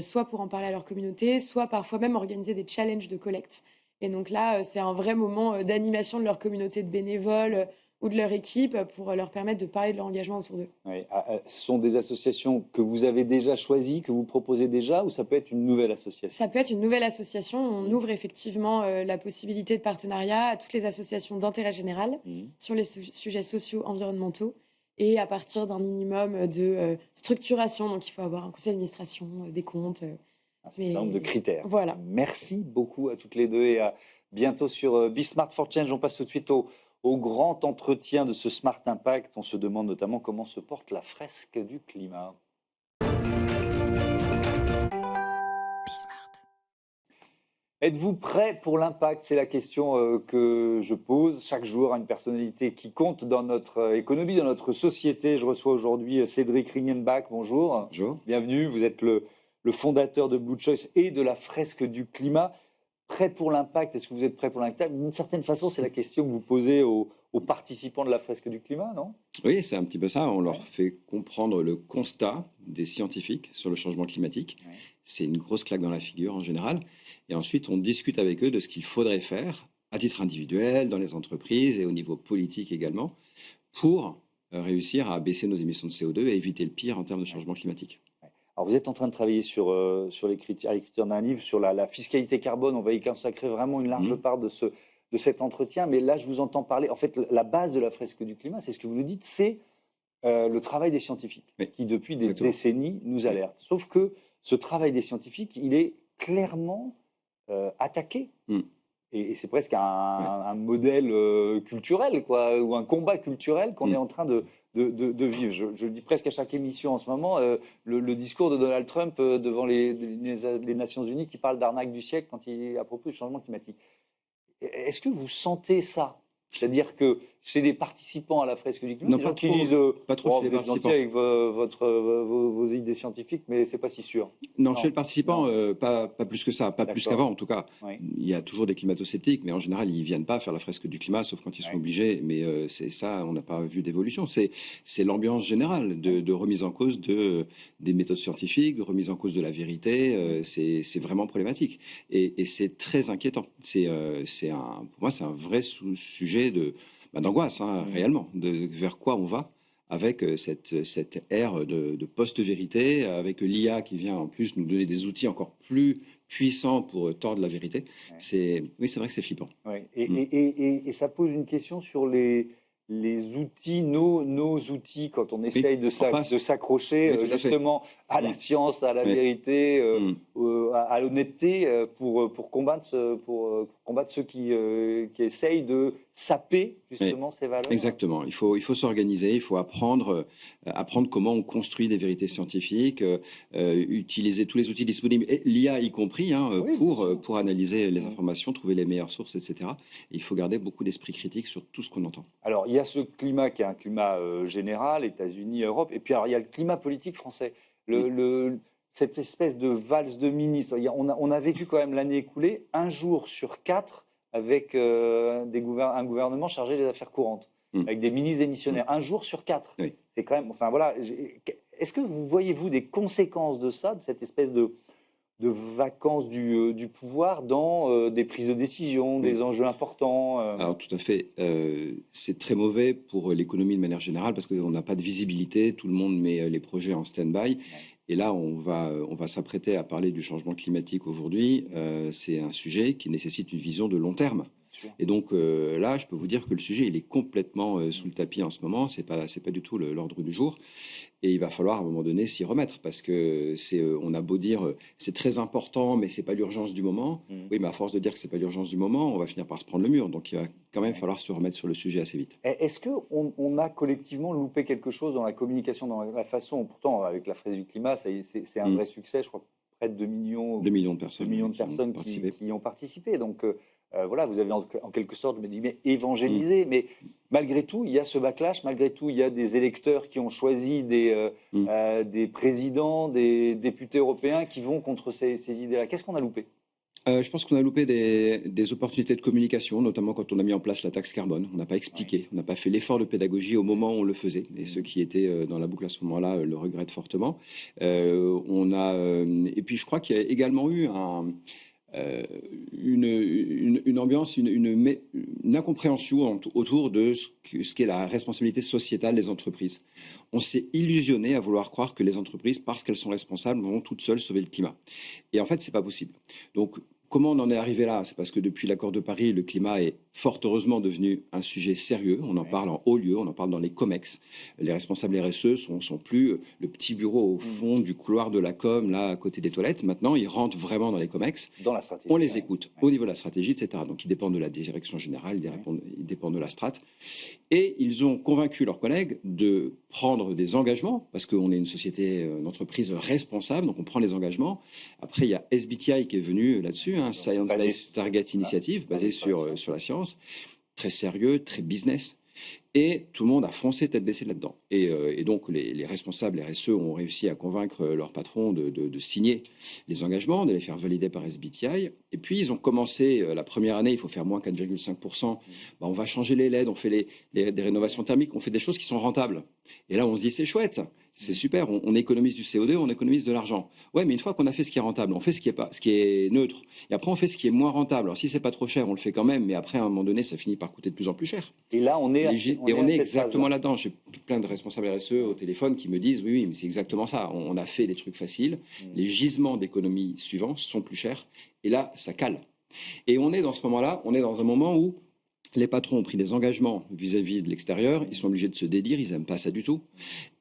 soit pour en parler à leur communauté, soit parfois même organiser des challenges de collecte. Et donc là, c'est un vrai moment d'animation de leur communauté de bénévoles ou de leur équipe pour leur permettre de parler de leur engagement autour d'eux. Oui. Ce sont des associations que vous avez déjà choisies, que vous proposez déjà, ou ça peut être une nouvelle association? Ça peut être une nouvelle association. On ouvre effectivement la possibilité de partenariat à toutes les associations d'intérêt général sur les sujets sociaux, environnementaux, et à partir d'un minimum de structuration. Donc il faut avoir un conseil d'administration, des comptes. Un certain nombre de critères. Voilà. Merci beaucoup à toutes les deux et à bientôt sur Be Smart for Change. On passe tout de suite au grand entretien de ce Smart Impact. On se demande notamment comment se porte la fresque du climat. Êtes-vous prêt pour l'impact? C'est la question que je pose chaque jour à une personnalité qui compte dans notre économie, dans notre société. Je reçois aujourd'hui Cédric Ringenbach. Bonjour. Bonjour. Bienvenue. Vous êtes le fondateur de Blue Choice et de la fresque du climat. Prêt pour l'impact? Est-ce que vous êtes prêt pour l'impact? D'une certaine façon, c'est la question que vous posez aux participants de la fresque du climat, non? Oui, c'est un petit peu ça. On leur fait comprendre le constat des scientifiques sur le changement climatique. Ouais. C'est une grosse claque dans la figure en général. Et ensuite, on discute avec eux de ce qu'il faudrait faire à titre individuel, dans les entreprises et au niveau politique également, pour réussir à baisser nos émissions de CO2 et éviter le pire en termes de changement climatique. Alors, vous êtes en train de travailler sur l'écriture d'un livre sur la fiscalité carbone. On va y consacrer vraiment une large part de cet entretien. Mais là, je vous entends parler. En fait, la base de la fresque du climat, c'est ce que vous nous dites, c'est le travail des scientifiques, Oui, qui depuis des exactement. décennies nous alertent. Sauf que ce travail des scientifiques, il est clairement attaqué. Et c'est presque un modèle culturel, quoi, ou un combat culturel qu'on est en train de vivre. Je le dis presque à chaque émission en ce moment, le discours de Donald Trump devant les Nations Unies qui parle d'arnaque du siècle à propos du changement climatique. Est-ce que vous sentez ça? C'est-à-dire que chez les participants à la fresque du climat, Non, les pas gens qui trop, disent pas trop chez les vous êtes gentil participants. avec vos idées scientifiques, mais c'est pas si sûr. Non, Non, chez le participant, pas plus que ça, pas plus D'accord. qu'avant en tout cas. Oui. Il y a toujours des climato-sceptiques, mais en général, ils ne viennent pas faire la fresque du climat, sauf quand ils sont Ouais. obligés. Mais c'est ça, on n'a pas vu d'évolution. C'est l'ambiance générale de remise en cause des méthodes scientifiques, de remise en cause de la vérité. C'est vraiment problématique. Et c'est très inquiétant. Pour moi, c'est un vrai sujet d'angoisse, réellement, vers quoi on va avec cette ère de post-vérité, avec l'IA qui vient en plus nous donner des outils encore plus puissants pour tordre la vérité. Ouais. Oui, c'est vrai que c'est flippant. Ouais. Et ça pose une question sur les outils, nos outils, quand on essaye de s'accrocher Oui, tout à fait. justement à la science, à la Oui. vérité, à l'honnêteté, pour combattre ceux qui essayent de saper justement ces valeurs. Exactement. Il faut s'organiser, il faut apprendre comment on construit des vérités scientifiques, utiliser tous les outils disponibles, et l'IA y compris, Oui, bien sûr. pour analyser les informations, trouver les meilleures sources, etc. Et il faut garder beaucoup d'esprit critique sur tout ce qu'on entend. Alors, il y a ce climat qui est un climat général, États-Unis, Europe, et puis alors, il y a le climat politique français. Cette espèce de valse de ministres. On a vécu quand même l'année écoulée, 1 jour sur 4 avec un gouvernement chargé des affaires courantes, avec des ministres démissionnaires. 1 jour sur 4. Oui. C'est quand même. Enfin voilà. Est-ce que vous voyez-vous des conséquences de ça, de cette espèce de vacance du pouvoir dans des prises de décision, des enjeux importants? Alors tout à fait, c'est très mauvais pour l'économie de manière générale parce qu'on n'a pas de visibilité, tout le monde met les projets en stand-by. Et là, on va s'apprêter à parler du changement climatique aujourd'hui. C'est un sujet qui nécessite une vision de long terme. Et donc là, je peux vous dire que le sujet, il est complètement sous le tapis en ce moment. C'est pas du tout l'ordre du jour. Et il va falloir à un moment donné s'y remettre parce que on a beau dire c'est très important, mais c'est pas l'urgence du moment. Oui, mais à force de dire que c'est pas l'urgence du moment, on va finir par se prendre le mur. Donc il va quand même falloir se remettre sur le sujet assez vite. Est-ce qu'on a collectivement loupé quelque chose dans la communication, dans la façon, pourtant avec la fresque du climat, c'est un vrai succès, je crois près de 2 millions, 2 millions de personnes, 2 millions de personnes qui y ont participé. Donc voilà, vous avez en quelque sorte, je me dis, mais évangélisé. Mais malgré tout, il y a ce backlash, malgré tout, il y a des électeurs qui ont choisi des présidents, des députés européens qui vont contre ces idées-là. Qu'est-ce qu'on a loupé? Je pense qu'on a loupé des opportunités de communication, notamment quand on a mis en place la taxe carbone. On n'a pas expliqué, on n'a pas fait l'effort de pédagogie au moment où on le faisait. Et ceux qui étaient dans la boucle à ce moment-là le regrettent fortement. Et puis je crois qu'il y a également eu une ambiance, une incompréhension autour de ce qu'est la responsabilité sociétale des entreprises. On s'est illusionné à vouloir croire que les entreprises, parce qu'elles sont responsables, vont toutes seules sauver le climat. Et en fait, c'est pas possible. Donc, comment on en est arrivé là? C'est parce que depuis l'accord de Paris, le climat est fort heureusement devenu un sujet sérieux. On en parle en haut lieu, on en parle dans les COMEX. Les responsables RSE sont plus le petit bureau au fond du couloir de la com, là, à côté des toilettes. Maintenant, ils rentrent vraiment dans les COMEX. Dans la stratégie. On les écoute au niveau de la stratégie, etc. Donc, ils dépendent de la direction générale, ils dépendent de la strate. Et ils ont convaincu leurs collègues de prendre des engagements, parce qu'on est une société, une entreprise responsable, donc on prend les engagements. Après, il y a SBTI qui est venu là-dessus, Science Based Target Initiative, basé sur la science, très sérieux, très business. Et tout le monde a foncé tête baissée là-dedans. Et donc, les responsables RSE ont réussi à convaincre leur patron de signer les engagements, de les faire valider par SBTI. Et puis, ils ont commencé, la première année, il faut faire moins 4,5%. On va changer les LED, on fait des rénovations thermiques, on fait des choses qui sont rentables. Et là, on se dit, c'est chouette, c'est super, on économise du CO2, on économise de l'argent. Ouais, mais une fois qu'on a fait ce qui est rentable, on fait ce qui est neutre. Et après, on fait ce qui est moins rentable. Alors, si c'est pas trop cher, on le fait quand même. Mais après, à un moment donné, ça finit par coûter de plus en plus cher. Et là, on est exactement là-dedans. J'ai plein de responsables RSE au téléphone qui me disent oui, mais c'est exactement ça. On a fait des trucs faciles. Les gisements d'économie suivants sont plus chers. Et là, ça cale. Et on est dans ce moment-là, on est dans un moment où les patrons ont pris des engagements vis-à-vis de l'extérieur, ils sont obligés de se dédire, ils n'aiment pas ça du tout.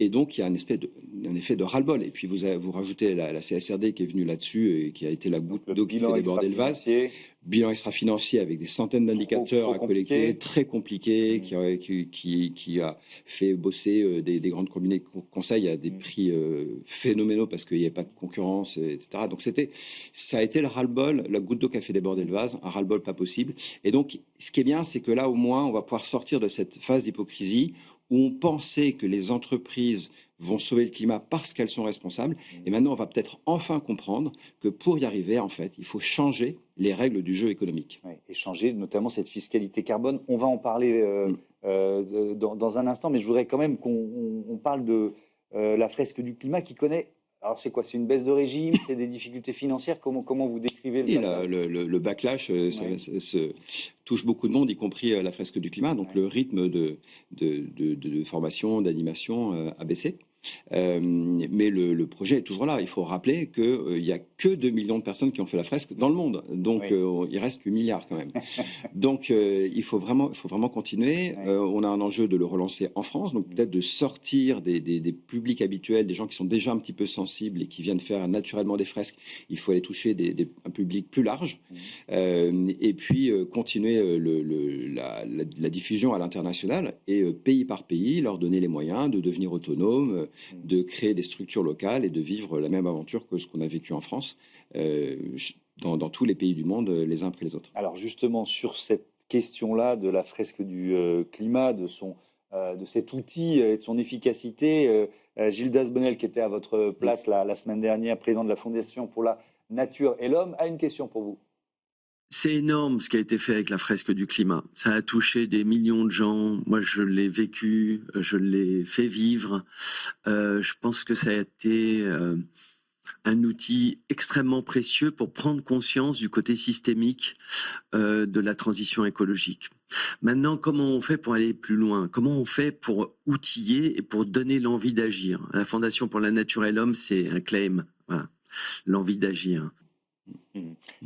Et donc, il y a un effet de ras-le-bol. Et puis, vous rajoutez la CSRD qui est venue là-dessus et qui a été la goutte d'eau qui fait déborder le vase. Bilan extra-financier avec des centaines d'indicateurs à collecter, très compliqué, qui a fait bosser des grandes combinés de conseils à des prix phénoménaux parce qu'il n'y avait pas de concurrence, etc. Donc ça a été le ras-le-bol, la goutte d'eau qui a fait déborder le vase, un ras-le-bol pas possible. Et donc, ce qui est bien, c'est que là, au moins, on va pouvoir sortir de cette phase d'hypocrisie où on pensait que les entreprises vont sauver le climat parce qu'elles sont responsables. Et maintenant, on va peut-être enfin comprendre que pour y arriver, en fait, il faut changer les règles du jeu économique. Oui, et changer notamment cette fiscalité carbone. On va en parler dans un instant, mais je voudrais quand même qu'on parle de la fresque du climat qui connaît... Alors c'est quoi? C'est une baisse de régime? C'est des difficultés financières? Comment vous décrivez le backlash touche beaucoup de monde, y compris la fresque du climat. Donc le rythme de formation, d'animation a baissé. Mais le projet est toujours là. Il faut rappeler qu'il n'y a que 2 millions de personnes qui ont fait la fresque dans le monde. Donc, il reste 8 milliards quand même. Donc, il faut vraiment continuer. On a un enjeu de le relancer en France. Donc, peut-être de sortir des publics habituels, des gens qui sont déjà un petit peu sensibles et qui viennent faire naturellement des fresques. Il faut aller toucher un public plus large. Et puis, continuer la diffusion à l'international et pays par pays, leur donner les moyens de devenir autonomes, de créer des structures locales et de vivre la même aventure que ce qu'on a vécu en France dans tous les pays du monde, les uns après les autres. Alors justement, sur cette question-là de la fresque du climat, de cet outil et de son efficacité, Gilles Dasbonnel, qui était à votre place la semaine dernière, président de la Fondation pour la Nature et l'Homme, a une question pour vous. C'est énorme ce qui a été fait avec la fresque du climat. Ça a touché des millions de gens. Moi, je l'ai vécu, je l'ai fait vivre. Je pense que ça a été un outil extrêmement précieux pour prendre conscience du côté systémique de la transition écologique. Maintenant, comment on fait pour aller plus loin? Comment on fait pour outiller et pour donner l'envie d'agir? La Fondation pour la Nature et l'Homme, c'est un claim, voilà, l'envie d'agir.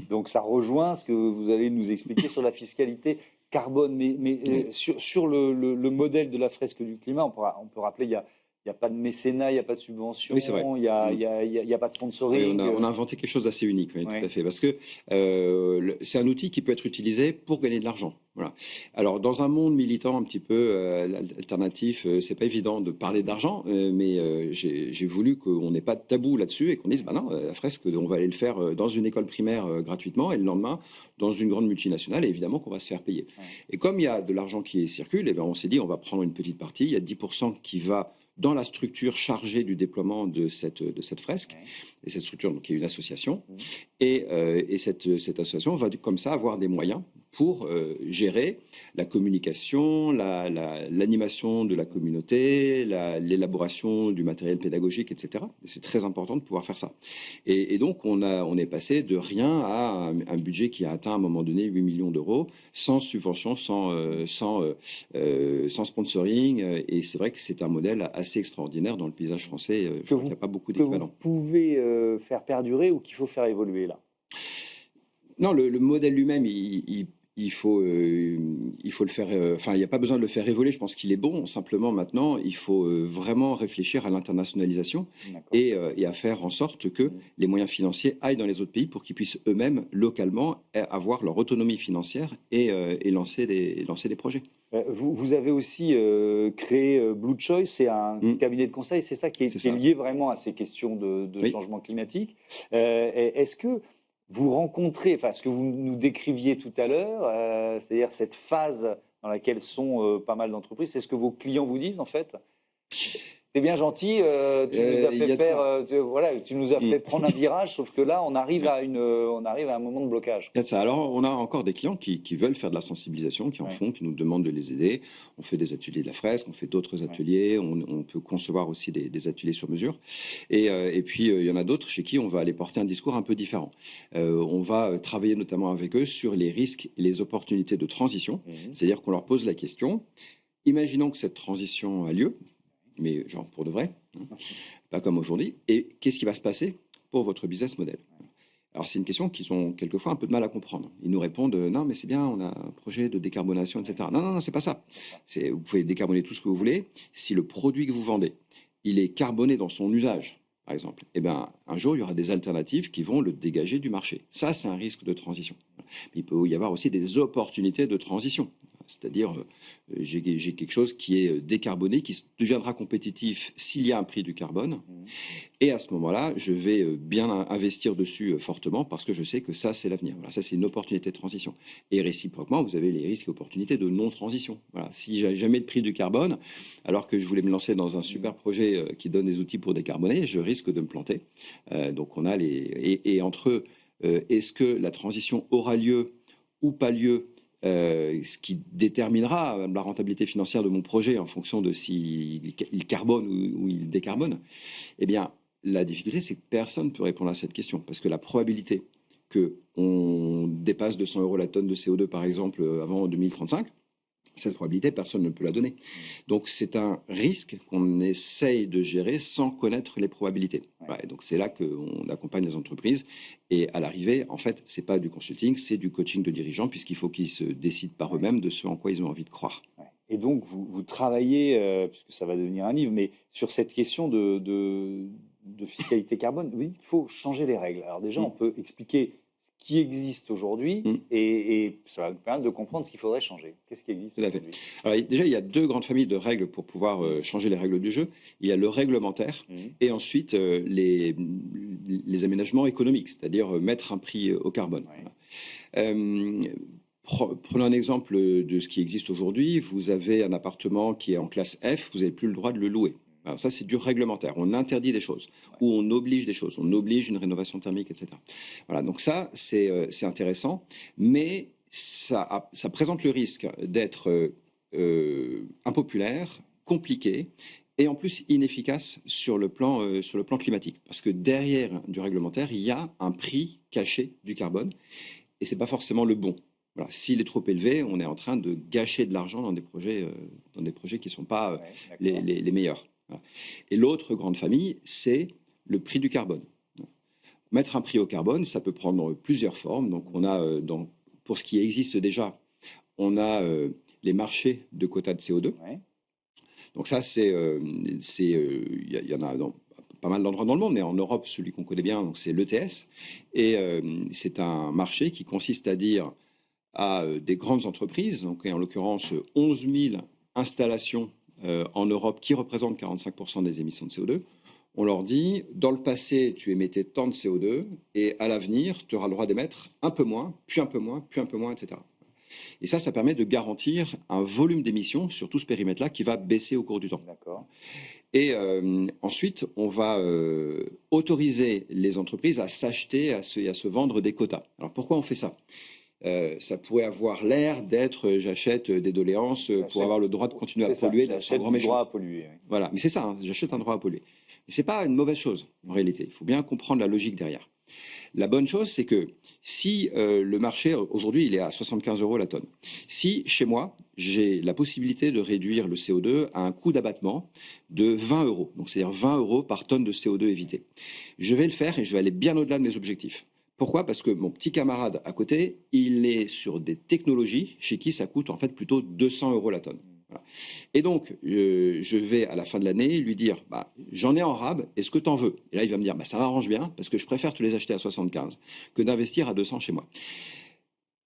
Donc ça rejoint ce que vous allez nous expliquer sur la fiscalité carbone, mais sur le modèle de la fresque du climat, on peut rappeler, il n'y a pas de mécénat, il n'y a pas de subvention, oui, c'est vrai. Il n'y a pas de sponsoring. Oui, on a inventé quelque chose d'assez unique, oui, tout à fait, parce que c'est un outil qui peut être utilisé pour gagner de l'argent. Voilà. Alors, dans un monde militant un petit peu alternatif, c'est pas évident de parler d'argent, mais j'ai voulu qu'on n'ait pas de tabou là-dessus et qu'on dise, bah non, la fresque, on va aller le faire dans une école primaire gratuitement et le lendemain dans une grande multinationale, et évidemment qu'on va se faire payer. Ouais. Et comme il y a de l'argent qui circule, et ben on s'est dit, on va prendre une petite partie, il y a 10% qui va dans la structure chargée du déploiement de cette fresque. Et cette structure, donc, qui est une association. Et cette association va comme ça avoir des moyens pour gérer la communication, l'animation de la communauté, l'élaboration du matériel pédagogique, etc. Et c'est très important de pouvoir faire ça. Et donc, on est passé de rien à un budget qui a atteint à un moment donné 8 millions d'euros, sans subvention, sans sponsoring. Et c'est vrai que c'est un modèle assez extraordinaire dans le paysage français. Je crois qu'il n'y a pas beaucoup Que vous d'équivalents. pouvez faire perdurer ou qu'il faut faire évoluer là? Non, le modèle lui-même, il faut le faire. Enfin, il n'y a pas besoin de le faire évoluer. Je pense qu'il est bon. Simplement, maintenant, il faut vraiment réfléchir à l'internationalisation D'accord. et à faire en sorte que les moyens financiers aillent dans les autres pays pour qu'ils puissent eux-mêmes, localement, avoir leur autonomie financière et lancer des projets. Vous avez aussi créé Blue Choice, c'est un cabinet de conseil, c'est ça qui est ça. lié vraiment à ces questions de Oui. changement climatique. Est-ce que vous rencontrez, enfin ce que vous nous décriviez tout à l'heure, c'est-à-dire cette phase dans laquelle sont pas mal d'entreprises, c'est ce que vos clients vous disent en fait? T'es bien gentil, tu nous as Il y fait a de ça. faire, voilà, tu nous as fait prendre un virage, sauf que là, on arrive à un moment de blocage. Il y a de ça. Alors, on a encore des clients qui veulent faire de la sensibilisation, qui en Ouais. font, qui nous demandent de les aider. On fait des ateliers de la fresque, on fait d'autres ateliers, on peut concevoir aussi des ateliers sur mesure. Et puis, il y en a d'autres chez qui on va aller porter un discours un peu différent. On va travailler notamment avec eux sur les risques et les opportunités de transition. C'est-à-dire qu'on leur pose la question, imaginons que cette transition a lieu, mais genre pour de vrai, pas comme aujourd'hui, et qu'est-ce qui va se passer pour votre business model? Alors, c'est une question qu'ils ont quelquefois un peu de mal à comprendre. Ils nous répondent non, mais c'est bien, on a un projet de décarbonation, etc. Non, non, non, c'est pas ça. Vous pouvez décarboner tout ce que vous voulez. Si le produit que vous vendez, il est carboné dans son usage, par exemple, eh ben, un jour, il y aura des alternatives qui vont le dégager du marché. Ça, c'est un risque de transition. Il peut y avoir aussi des opportunités de transition. C'est-à-dire, j'ai quelque chose qui est décarboné, qui deviendra compétitif s'il y a un prix du carbone. Et à ce moment-là, je vais bien investir dessus fortement parce que je sais que ça, c'est l'avenir. Voilà, ça, c'est une opportunité de transition. Et réciproquement, vous avez les risques et opportunités de non-transition. Voilà, si j'ai jamais de prix du carbone, alors que je voulais me lancer dans un super projet qui donne des outils pour décarboner, je risque de me planter. Donc, on a et entre eux, est-ce que la transition aura lieu ou pas lieu? Ce qui déterminera la rentabilité financière de mon projet en fonction de s'il carbone ou il décarbone, eh bien, la difficulté, c'est que personne ne peut répondre à cette question parce que la probabilité qu'on dépasse 200 € la tonne de CO2, par exemple, avant 2035, cette probabilité, personne ne peut la donner. Donc, c'est un risque qu'on essaye de gérer sans connaître les probabilités. Voilà, et donc, c'est là qu'on accompagne les entreprises. Et à l'arrivée, en fait, ce n'est pas du consulting, c'est du coaching de dirigeants, puisqu'il faut qu'ils se décident par eux-mêmes de ce en quoi ils ont envie de croire. Et donc, vous travaillez, puisque ça va devenir un livre, mais sur cette question de fiscalité carbone, vous dites qu'il faut changer les règles. Alors déjà, on peut expliquer ce qui existe aujourd'hui et ça va nous permettre de comprendre ce qu'il faudrait changer. Qu'est-ce qui existe aujourd'hui? Alors, déjà, il y a deux grandes familles de règles pour pouvoir changer les règles du jeu. Il y a le réglementaire et ensuite les aménagements économiques, c'est-à-dire mettre un prix au carbone. Voilà. Prenons un exemple de ce qui existe aujourd'hui. Vous avez un appartement qui est en classe F, vous n'avez plus le droit de le louer. Alors ça, c'est du réglementaire. On interdit des choses ou on oblige des choses. On oblige une rénovation thermique, etc. Voilà, donc ça, c'est intéressant, mais ça présente le risque d'être impopulaire, compliqué et en plus inefficace sur le plan climatique. Parce que derrière du réglementaire, il y a un prix caché du carbone et ce n'est pas forcément le bon. Voilà, s'il est trop élevé, on est en train de gâcher de l'argent dans des projets qui ne sont pas les meilleurs. Voilà. Et l'autre grande famille, c'est le prix du carbone. Mettre un prix au carbone, ça peut prendre plusieurs formes. Donc, on a, pour ce qui existe déjà, on a les marchés de quotas de CO2. Donc ça, il y en a dans pas mal d'endroits dans le monde, mais en Europe, celui qu'on connaît bien, c'est l'ETS. Et c'est un marché qui consiste à dire à des grandes entreprises, donc en l'occurrence 11 000 installations en Europe qui représentent 45% des émissions de CO2. On leur dit, dans le passé, tu émettais tant de CO2 et à l'avenir, tu auras le droit d'émettre un peu moins, puis un peu moins, puis un peu moins, etc. Et ça permet de garantir un volume d'émissions sur tout ce périmètre-là qui va baisser au cours du temps. D'accord. Et ensuite, on va autoriser les entreprises à s'acheter, à se vendre des quotas. Alors pourquoi on fait ça? Ça pourrait avoir l'air d'être j'achète des doléances pour avoir le droit de continuer à polluer, d'être un j'achète grand du méchant. droit à polluer. Oui. Voilà, mais c'est ça, hein, j'achète un droit à polluer. Mais ce n'est pas une mauvaise chose en réalité. Il faut bien comprendre la logique derrière. La bonne chose, c'est que si le marché, aujourd'hui, il est à 75 € la tonne, si chez moi, j'ai la possibilité de réduire le CO2 à un coût d'abattement de 20 €, donc c'est-à-dire 20 € par tonne de CO2 évité, je vais le faire et je vais aller bien au-delà de mes objectifs. Pourquoi? Parce que mon petit camarade à côté, il est sur des technologies chez qui ça coûte en fait plutôt 200 € la tonne. Voilà. Et donc, je vais à la fin de l'année lui dire bah, j'en ai en rab, est-ce que tu en veux? Et là, il va me dire bah, ça m'arrange bien parce que je préfère te les acheter à 75 que d'investir à 200 chez moi.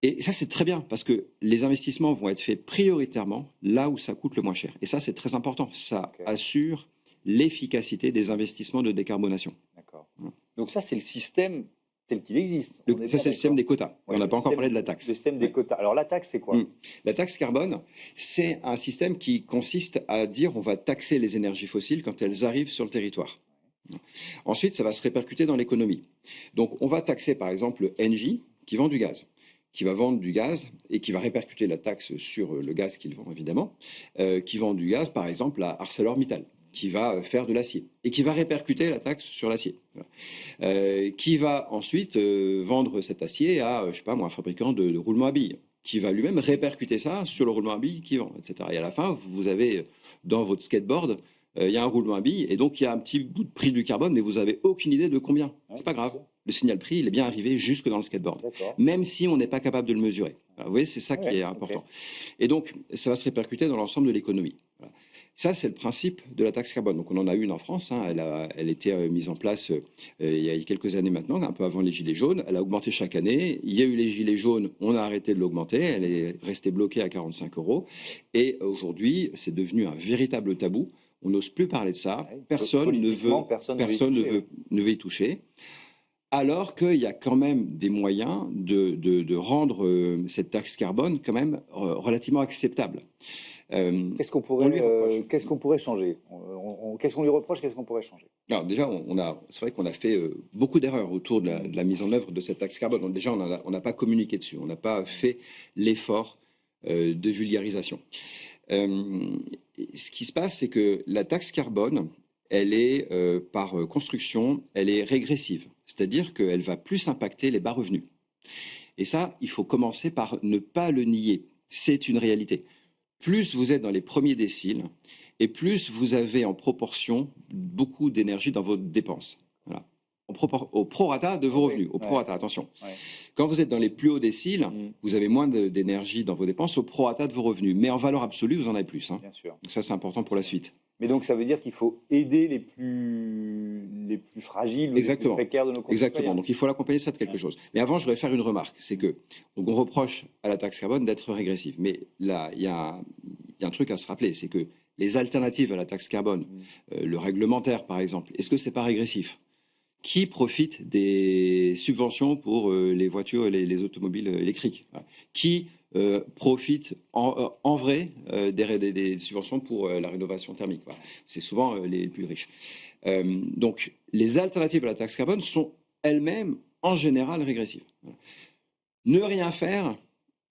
Et ça, c'est très bien parce que les investissements vont être faits prioritairement là où ça coûte le moins cher. Et ça, c'est très important. Ça assure l'efficacité des investissements de décarbonation. D'accord. Voilà. Donc ça, c'est le système tel qu'il existe. Ça, c'est le système des quotas. Ouais, On n'a le pas encore système- parlé de la taxe. Le système des quotas. Alors la taxe, c'est quoi? La taxe carbone, c'est un système qui consiste à dire on va taxer les énergies fossiles quand elles arrivent sur le territoire. Ensuite, ça va se répercuter dans l'économie. Donc, on va taxer par exemple Engie qui vend du gaz, qui va vendre du gaz et qui va répercuter la taxe sur le gaz qu'il vend évidemment, qui vend du gaz par exemple à ArcelorMittal, qui va faire de l'acier et qui va répercuter la taxe sur l'acier. Voilà. Qui va ensuite vendre cet acier à, je sais pas moi, un fabricant de roulements à billes, qui va lui-même répercuter ça sur le roulement à billes qu'il vend, etc. Et à la fin, vous avez dans votre skateboard, il y a un roulement à billes et donc il y a un petit bout de prix du carbone, mais vous n'avez aucune idée de combien. Ouais, C'est pas grave. bien sûr. Le signal prix, il est bien arrivé jusque dans le skateboard, D'accord. même si on n'est pas capable de le mesurer. Alors, vous voyez, c'est ça qui Ouais, est important. Et donc, ça va se répercuter dans l'ensemble de l'économie. Voilà. Ça, c'est le principe de la taxe carbone. Donc, on en a une en France. Hein. Elle était mise en place il y a quelques années maintenant, un peu avant les Gilets jaunes. Elle a augmenté chaque année. Il y a eu les Gilets jaunes. On a arrêté de l'augmenter. Elle est restée bloquée à 45 €. Et aujourd'hui, c'est devenu un véritable tabou. On n'ose plus parler de ça. Ouais, Personne ne veut, politiquement, personne ne veut y toucher. Alors qu'il y a quand même des moyens de rendre cette taxe carbone quand même relativement acceptable. Qu'est-ce qu'on on lui reproche. pourrait, qu'est-ce qu'on pourrait changer? Qu'est-ce qu'on lui reproche? Qu'est-ce qu'on pourrait changer? Alors déjà, c'est vrai qu'on a fait beaucoup d'erreurs autour de la mise en œuvre de cette taxe carbone. Donc déjà, on n'a pas communiqué dessus, on n'a pas fait l'effort de vulgarisation. Ce qui se passe, c'est que la taxe carbone, elle est par construction, elle est régressive. C'est-à-dire qu'elle va plus impacter les bas revenus. Et ça, il faut commencer par ne pas le nier. C'est une réalité. Plus vous êtes dans les premiers déciles, et plus vous avez en proportion beaucoup d'énergie dans vos dépenses. Voilà. Au prorata de vos revenus. Au prorata, attention. Ouais. Quand vous êtes dans les plus hauts déciles, vous avez moins d'énergie dans vos dépenses au prorata de vos revenus. Mais en valeur absolue, vous en avez plus. Hein. Bien sûr. Donc ça, c'est important pour la suite. Mais donc, ça veut dire qu'il faut aider les plus fragiles ou les plus Exactement. précaires de nos concitoyens. Exactement. Donc il faut l'accompagner ça de quelque chose. Mais avant, je voudrais faire une remarque. C'est que donc on reproche à la taxe carbone d'être régressive. Mais là, il y a un truc à se rappeler, c'est que les alternatives à la taxe carbone, le réglementaire par exemple, est-ce que c'est pas régressif? Qui profite des subventions pour les voitures, les automobiles électriques? Qui profite en vrai des subventions pour la rénovation thermique? Voilà. C'est souvent les plus riches. Donc, les alternatives à la taxe carbone sont elles-mêmes en général régressives. Voilà. Ne rien faire,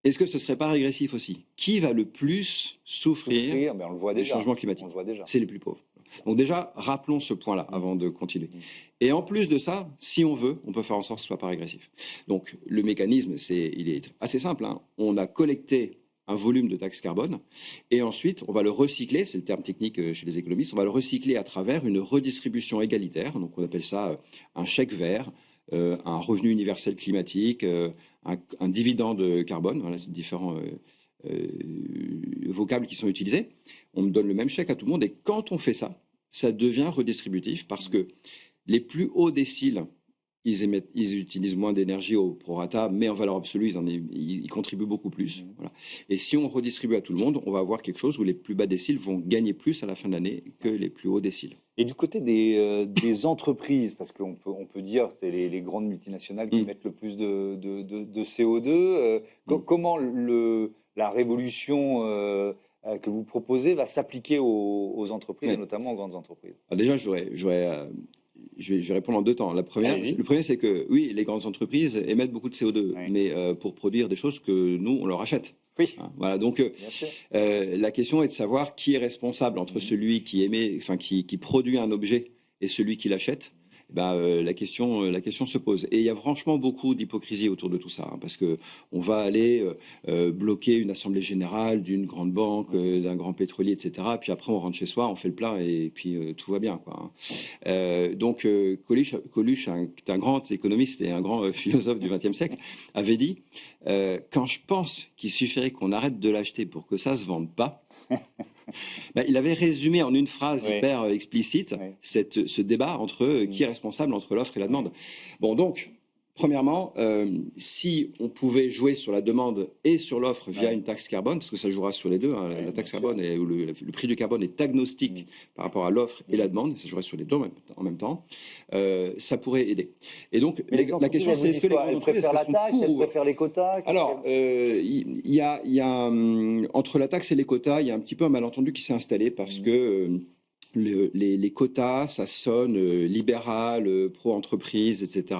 est-ce que ce ne serait pas régressif aussi? Qui va le plus souffrir mais on le voit du déjà. changement climatique? On le voit déjà. C'est les plus pauvres. Donc déjà, rappelons ce point-là avant de continuer. Et en plus de ça, si on veut, on peut faire en sorte que ce ne soit pas régressif. Donc le mécanisme, il est assez simple. Hein. On a collecté un volume de taxe carbone et ensuite, on va le recycler, c'est le terme technique chez les économistes, on va le recycler à travers une redistribution égalitaire. Donc on appelle ça un chèque vert, un revenu universel climatique, un dividende carbone. Voilà, c'est différents vocables qui sont utilisés. On donne le même chèque à tout le monde et quand on fait ça, ça devient redistributif parce que les plus hauts déciles ils utilisent moins d'énergie au prorata, mais en valeur absolue, ils contribuent beaucoup plus. Voilà. Et si on redistribue à tout le monde, on va avoir quelque chose où les plus bas déciles vont gagner plus à la fin de l'année que les plus hauts déciles. Et du côté des entreprises, parce on peut dire que c'est les grandes multinationales qui mettent le plus de CO2, comment la révolution que vous proposez va s'appliquer aux entreprises, et notamment aux grandes entreprises? Alors déjà, je vais répondre en deux temps. Le premier, c'est que oui, les grandes entreprises émettent beaucoup de CO2, mais pour produire des choses que nous, on leur achète. Oui. Hein, voilà, donc la question est de savoir qui est responsable entre celui qui émet, enfin qui produit un objet et celui qui l'achète. La question se pose. Et il y a franchement beaucoup d'hypocrisie autour de tout ça, hein, parce que on va aller bloquer une assemblée générale d'une grande banque, d'un grand pétrolier, etc. Puis après, on rentre chez soi, on fait le plein et puis tout va bien, quoi. Donc Coluche, qui est un grand économiste et un grand philosophe du XXe siècle, avait dit quand je pense qu'il suffirait qu'on arrête de l'acheter pour que ça se vende pas. Il avait résumé en une phrase hyper explicite ce débat entre qui est responsable entre l'offre et la demande. Bon, donc, premièrement, si on pouvait jouer sur la demande et sur l'offre via une taxe carbone, parce que ça jouera sur les deux, hein, la taxe carbone et le prix du carbone est agnostique par rapport à l'offre et la demande, ça jouerait sur les deux en même temps, ça pourrait aider. Et donc, la question c'est est-ce que les grandes entreprises préfèrent la taxe, elles préfèrent les quotas? Alors, il y a entre la taxe et les quotas, il y a un petit peu un malentendu qui s'est installé parce que les quotas, ça sonne libéral, pro-entreprise, etc.,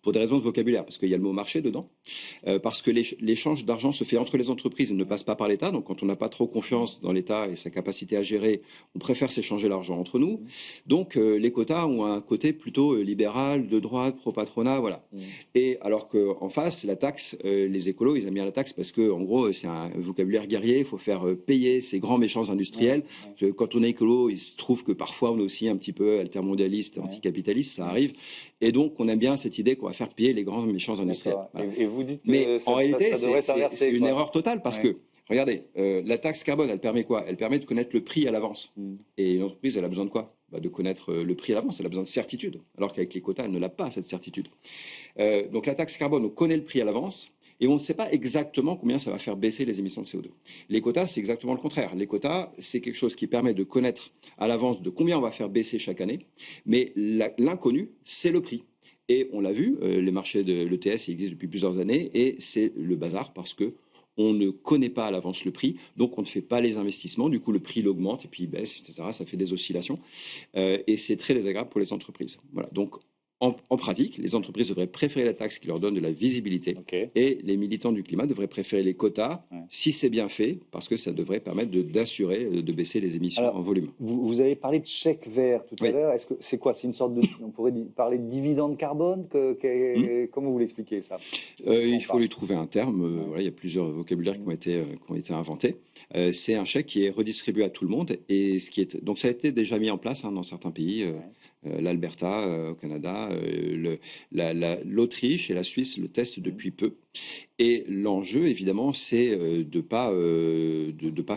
pour des raisons de vocabulaire, parce qu'il y a le mot marché dedans, parce que l'échange d'argent se fait entre les entreprises et ne passe pas par l'État. Donc, quand on n'a pas trop confiance dans l'État et sa capacité à gérer, on préfère s'échanger l'argent entre nous. Donc, les quotas ont un côté plutôt libéral, de droite, pro-patronat, voilà. Et alors qu'en face, la taxe, les écolos, ils aiment bien la taxe parce que, en gros, c'est un vocabulaire guerrier, il faut faire payer ces grands méchants industriels. Quand on est écolo, il se trouve que parfois on est aussi un petit peu altermondialiste, anticapitaliste, ça arrive. Et donc, on aime bien cette idée qu'on va faire payer les grands méchants industriels. Voilà. Et vous dites que mais en réalité, ça devrait s'inverser, c'est une erreur totale parce que, regardez, la taxe carbone, elle permet quoi? Elle permet de connaître le prix à l'avance. Et une entreprise, elle a besoin de quoi? De connaître le prix à l'avance, elle a besoin de certitude. Alors qu'avec les quotas, elle ne l'a pas, cette certitude. Donc, la taxe carbone, on connaît le prix à l'avance. Et on ne sait pas exactement combien ça va faire baisser les émissions de CO2. Les quotas, c'est exactement le contraire. Les quotas, c'est quelque chose qui permet de connaître à l'avance de combien on va faire baisser chaque année. Mais l'inconnu, c'est le prix. Et on l'a vu, les marchés de l'ETS existent depuis plusieurs années et c'est le bazar parce que on ne connaît pas à l'avance le prix, donc on ne fait pas les investissements. Du coup, le prix il augmente et puis il baisse, etc. Ça fait des oscillations et c'est très désagréable pour les entreprises. Voilà. Donc, en pratique, les entreprises devraient préférer la taxe qui leur donne de la visibilité et les militants du climat devraient préférer les quotas si c'est bien fait parce que ça devrait permettre d'assurer de baisser les émissions en volume. Vous avez parlé de chèque vert tout à l'heure. Est-ce que c'est quoi? C'est une sorte de, on pourrait parler de dividende carbone. Comment vous l'expliquez ça? Il faut lui trouver un terme. Voilà, il y a plusieurs vocabulaires qui ont été inventés. C'est un chèque qui est redistribué à tout le monde et donc ça a été déjà mis en place dans certains pays. L'Alberta au Canada, l'Autriche et la Suisse le testent depuis peu. Et l'enjeu, évidemment, c'est de pas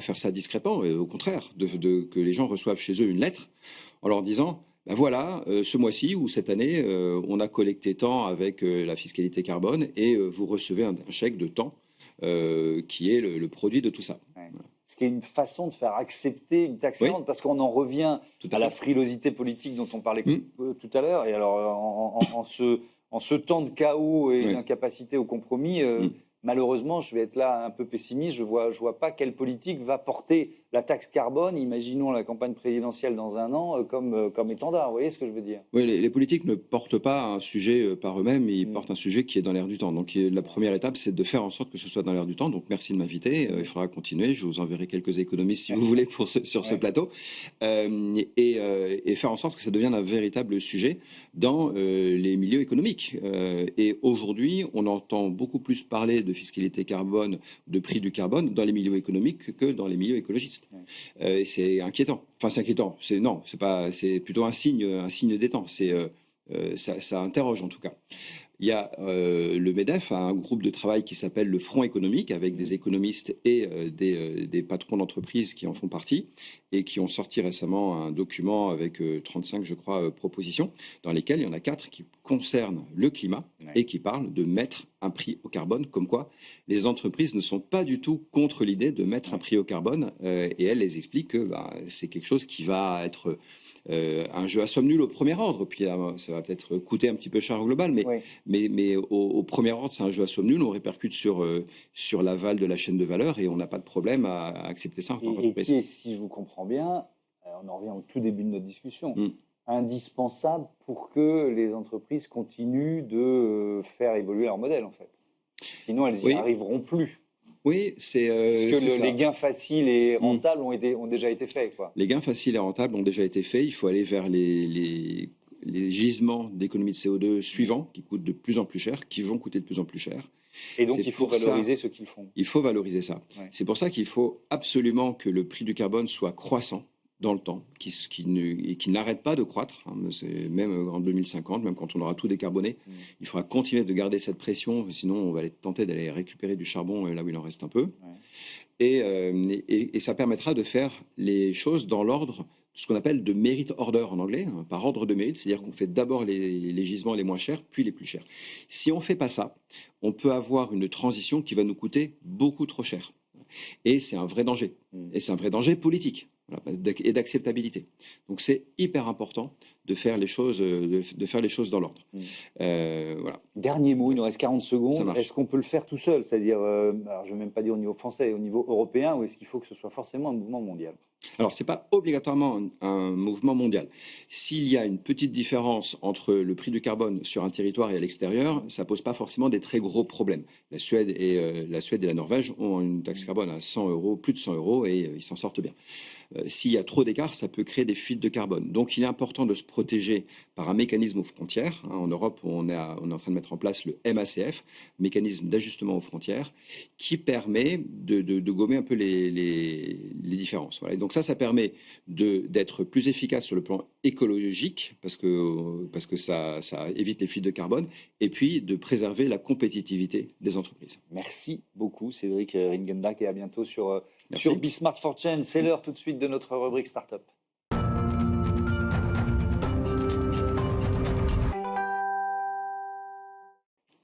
faire ça discrètement. Au contraire, que les gens reçoivent chez eux une lettre en leur disant voilà, ce mois-ci ou cette année, on a collecté tant avec la fiscalité carbone et vous recevez un chèque de temps qui est le produit de tout ça. Voilà. Ce qui est une façon de faire accepter une taxe carbone, parce qu'on en revient à la frilosité politique dont on parlait tout à l'heure. Et alors, en ce temps de chaos et d'incapacité au compromis, malheureusement, je vais être là un peu pessimiste. Je vois pas quelle politique va porter la taxe carbone. Imaginons la campagne présidentielle dans un an comme étendard. Vous voyez ce que je veux dire? Oui, les politiques ne portent pas un sujet par eux-mêmes. Ils portent un sujet qui est dans l'air du temps. Donc, la première étape, c'est de faire en sorte que ce soit dans l'air du temps. Donc, merci de m'inviter. Il faudra continuer. Je vous enverrai quelques économistes si vous voulez sur ce plateau. Et faire en sorte que ça devienne un véritable sujet dans les milieux économiques. Et aujourd'hui, on entend beaucoup plus parler de fiscalité carbone, de prix du carbone dans les milieux économiques que dans les milieux écologistes. Et c'est inquiétant. Enfin, c'est inquiétant. C'est plutôt un signe des temps. Ça interroge en tout cas. Il y a le MEDEF, un groupe de travail qui s'appelle le Front économique, avec des économistes et des patrons d'entreprises qui en font partie, et qui ont sorti récemment un document avec 35, je crois, propositions, dans lesquelles il y en a 4 qui concernent le climat et qui parlent de mettre un prix au carbone, comme quoi les entreprises ne sont pas du tout contre l'idée de mettre un prix au carbone, et elles les expliquent que c'est quelque chose qui va être un jeu à somme nulle au premier ordre, puis ça va peut-être coûter un petit peu cher au global, mais au premier ordre, c'est un jeu à somme nulle. On répercute sur l'aval de la chaîne de valeur et on n'a pas de problème à accepter ça en tant Et qu'entreprise. qui est, si je vous comprends bien, on en revient au tout début de notre discussion, indispensable pour que les entreprises continuent de faire évoluer leur modèle, en fait. Sinon, elles n'y arriveront plus. Oui, c'est Parce que ça. les gains faciles et rentables ont déjà été faits, quoi. Les gains faciles et rentables ont déjà été faits. Il faut aller vers les gisements d'économie de CO2 suivants, qui coûtent de plus en plus cher, qui vont coûter de plus en plus cher. Et donc, C'est il faut pour ça- valoriser ceux qu'ils font. Il faut valoriser ça. Ouais. C'est pour ça qu'il faut absolument que le prix du carbone soit croissant dans le temps, et qui n'arrête pas de croître, hein. Même en 2050, même quand on aura tout décarboné, il faudra continuer de garder cette pression, sinon on va être tenté d'aller récupérer du charbon là où il en reste un peu. Et ça permettra de faire les choses dans l'ordre, ce qu'on appelle de merit order en anglais, hein, par ordre de mérite, c'est-à-dire qu'on fait d'abord les gisements les moins chers, puis les plus chers. Si on ne fait pas ça, on peut avoir une transition qui va nous coûter beaucoup trop cher. Et c'est un vrai danger. Et c'est un vrai danger politique, voilà, et d'acceptabilité. Donc c'est hyper important de faire les choses, dans l'ordre. Voilà. Dernier mot, il nous reste 40 Ça secondes. marche. Est-ce qu'on peut le faire tout seul? C'est-à-dire, alors je ne vais même pas dire au niveau français, au niveau européen, ou est-ce qu'il faut que ce soit forcément un mouvement mondial? Alors, ce n'est pas obligatoirement un mouvement mondial. S'il y a une petite différence entre le prix du carbone sur un territoire et à l'extérieur, ça ne pose pas forcément des très gros problèmes. La Suède et la Norvège ont une taxe carbone à 100 euros, plus de 100 euros, et ils s'en sortent bien. S'il y a trop d'écart, ça peut créer des fuites de carbone. Donc, il est important de se protéger par un mécanisme aux frontières. En Europe, on est en train de mettre en place le MACF, mécanisme d'ajustement aux frontières, qui permet de gommer un peu les différences. Voilà. Et donc ça permet d'être plus efficace sur le plan écologique, parce que ça évite les fuites de carbone, et puis de préserver la compétitivité des entreprises. Merci beaucoup, Cédric Ringenbach, et à bientôt sur Merci. Bismart for Change. C'est l'heure tout de suite de notre rubrique Startup.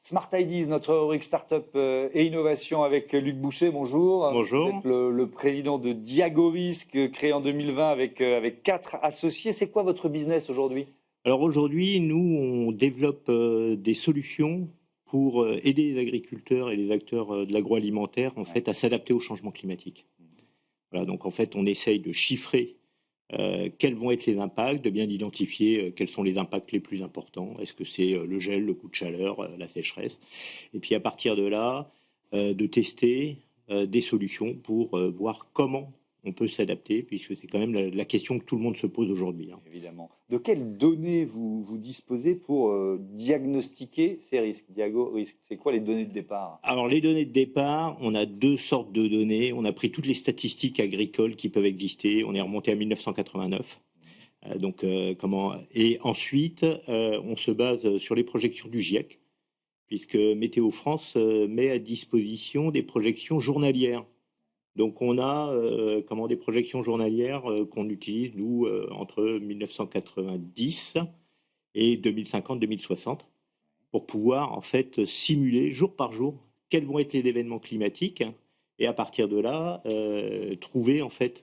Smart Ideas, notre rubrique Startup et Innovation avec Luc Boucher. Bonjour. Bonjour. Vous êtes le président de Diagorisque, créé en 2020 avec 4 associés. C'est quoi votre business aujourd'hui? Alors aujourd'hui, nous, on développe des solutions pour aider les agriculteurs et les acteurs de l'agroalimentaire en fait, à s'adapter au changement climatique. Voilà, donc en fait, on essaye de chiffrer quels vont être les impacts, de bien identifier quels sont les impacts les plus importants. Est-ce que c'est le gel, le coup de chaleur, la sécheresse? Et puis à partir de là, de tester des solutions pour voir comment on peut s'adapter, puisque c'est quand même la question que tout le monde se pose aujourd'hui. Hein. Évidemment. De quelles données vous disposez pour diagnostiquer ces risques? Diagorisque, c'est quoi les données de départ? Alors les données de départ, on a 2 sortes de données. On a pris toutes les statistiques agricoles qui peuvent exister. On est remonté à 1989. Et ensuite, on se base sur les projections du GIEC, puisque Météo France met à disposition des projections journalières. Donc on a des projections journalières qu'on utilise, nous, entre 1990 et 2050-2060, pour pouvoir en fait simuler jour par jour quels vont être les événements climatiques, et à partir de là, trouver en fait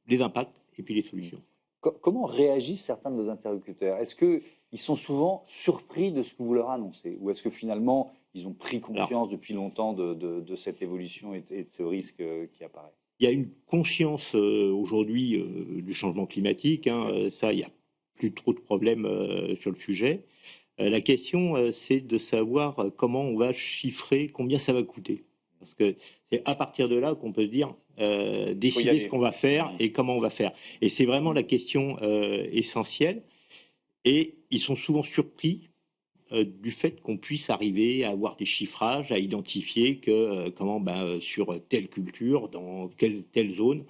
les impacts et puis les solutions. Comment réagissent certains de vos interlocuteurs? Est-ce qu'ils sont souvent surpris de ce que vous leur annoncez? Ou est-ce que finalement, ils ont pris conscience depuis longtemps de cette évolution et de ce risque qui apparaît? Il y a une conscience aujourd'hui du changement climatique. Ça, il n'y a plus trop de problèmes sur le sujet. La question, c'est de savoir comment on va chiffrer, combien ça va coûter. Parce que c'est à partir de là qu'on peut dire décider ce qu'on va faire et comment on va faire. Et c'est vraiment la question essentielle. Et ils sont souvent surpris du fait qu'on puisse arriver à avoir des chiffrages, à identifier que sur telle culture, dans telle zone,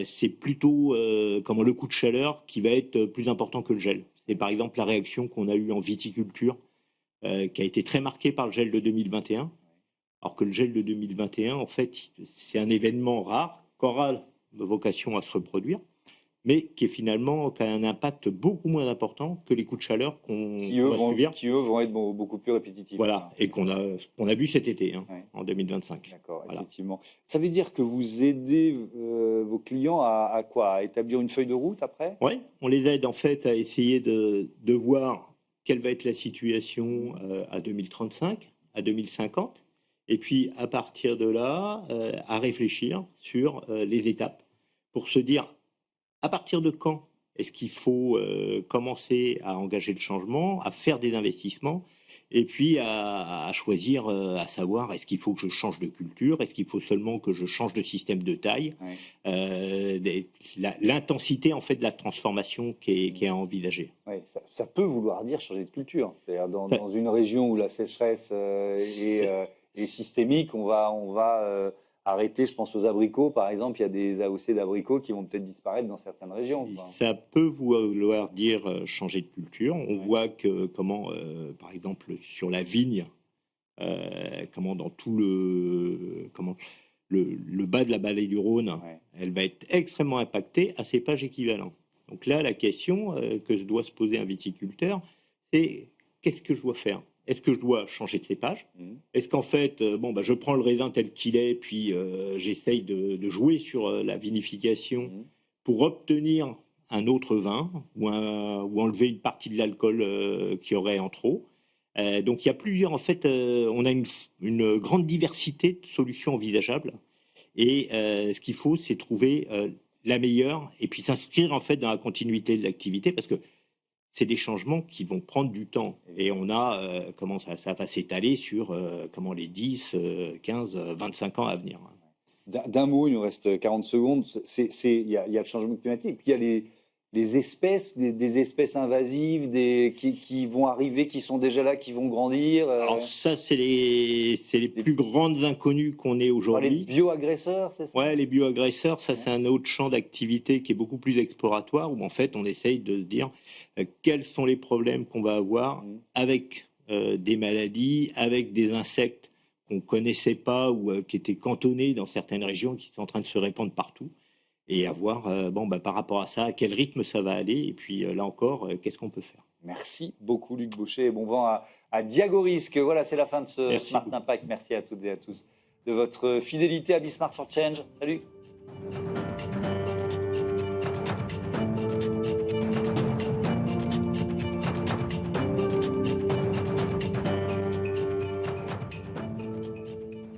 c'est plutôt le coup de chaleur qui va être plus important que le gel. C'est par exemple la réaction qu'on a eue en viticulture qui a été très marqué par le gel de 2021. Alors que le gel de 2021, en fait, c'est un événement rare qui aura vocation à se reproduire, mais qui a un impact beaucoup moins important que les coups de chaleur qu'on va subir. Qui, eux, vont être beaucoup plus répétitifs. Voilà, et qu'on a vu cet été, Ouais. en 2025. D'accord, Voilà. effectivement. Ça veut dire que vous aidez vos clients à quoi? À établir une feuille de route après? Oui, on les aide en fait à essayer de voir quelle va être la situation à 2035, à 2050, et puis à partir de là, à réfléchir sur les étapes pour se dire à partir de quand est-ce qu'il faut commencer à engager le changement, à faire des investissements, et puis à choisir, à savoir est-ce qu'il faut que je change de culture, est-ce qu'il faut seulement que je change de système de taille, Ouais. l'intensité en fait de la transformation qui est à envisager. Ouais, ça peut vouloir dire changer de culture. C'est-à-dire Ça- dans une région où la sécheresse est systémique, on va arrêter, je pense aux abricots par exemple, il y a des AOC d'abricots qui vont peut-être disparaître dans certaines régions, quoi. Ça peut vouloir dire changer de culture. On Ouais. voit que par exemple, sur la vigne, dans tout le bas de la vallée du Rhône, Ouais. elle va être extrêmement impactée à cépages équivalents. Donc là, la question que doit se poser un viticulteur, c'est qu'est-ce que je dois faire? Est-ce que je dois changer de cépage? Mhm. Est-ce qu'en fait, je prends le raisin tel qu'il est, puis j'essaye de jouer sur la vinification Mhm. pour obtenir un autre vin ou enlever une partie de l'alcool qu'il y aurait en trop. Donc il y a plusieurs, en fait, on a une grande diversité de solutions envisageables. Et ce qu'il faut, c'est trouver la meilleure et puis s'inscrire en fait dans la continuité de l'activité parce que c'est des changements qui vont prendre du temps. Et on a comment ça va s'étaler sur les 10, 15, 25 ans à venir. D'un mot, il nous reste 40 secondes. Il y a le changement climatique, puis il y a les espèces, des espèces invasives qui vont arriver, qui sont déjà là, qui vont grandir. Alors ça, c'est les plus grandes inconnues qu'on ait Les aujourd'hui. bioagresseurs, c'est ça? Ouais, les bioagresseurs, ça c'est un autre champ d'activité qui est beaucoup plus exploratoire, où en fait on essaye de se dire quels sont les problèmes qu'on va avoir Mhm. avec des maladies, avec des insectes qu'on connaissait pas ou qui étaient cantonnés dans certaines régions, qui sont en train de se répandre partout, et à voir par rapport à ça, à quel rythme ça va aller, et puis là encore, qu'est-ce qu'on peut faire. Merci beaucoup, Luc Baucher, et bon vent à Diagorisque. Voilà, c'est la fin de ce Merci Smart beaucoup. Impact. Merci à toutes et à tous de votre fidélité à Bismart for Change. Salut!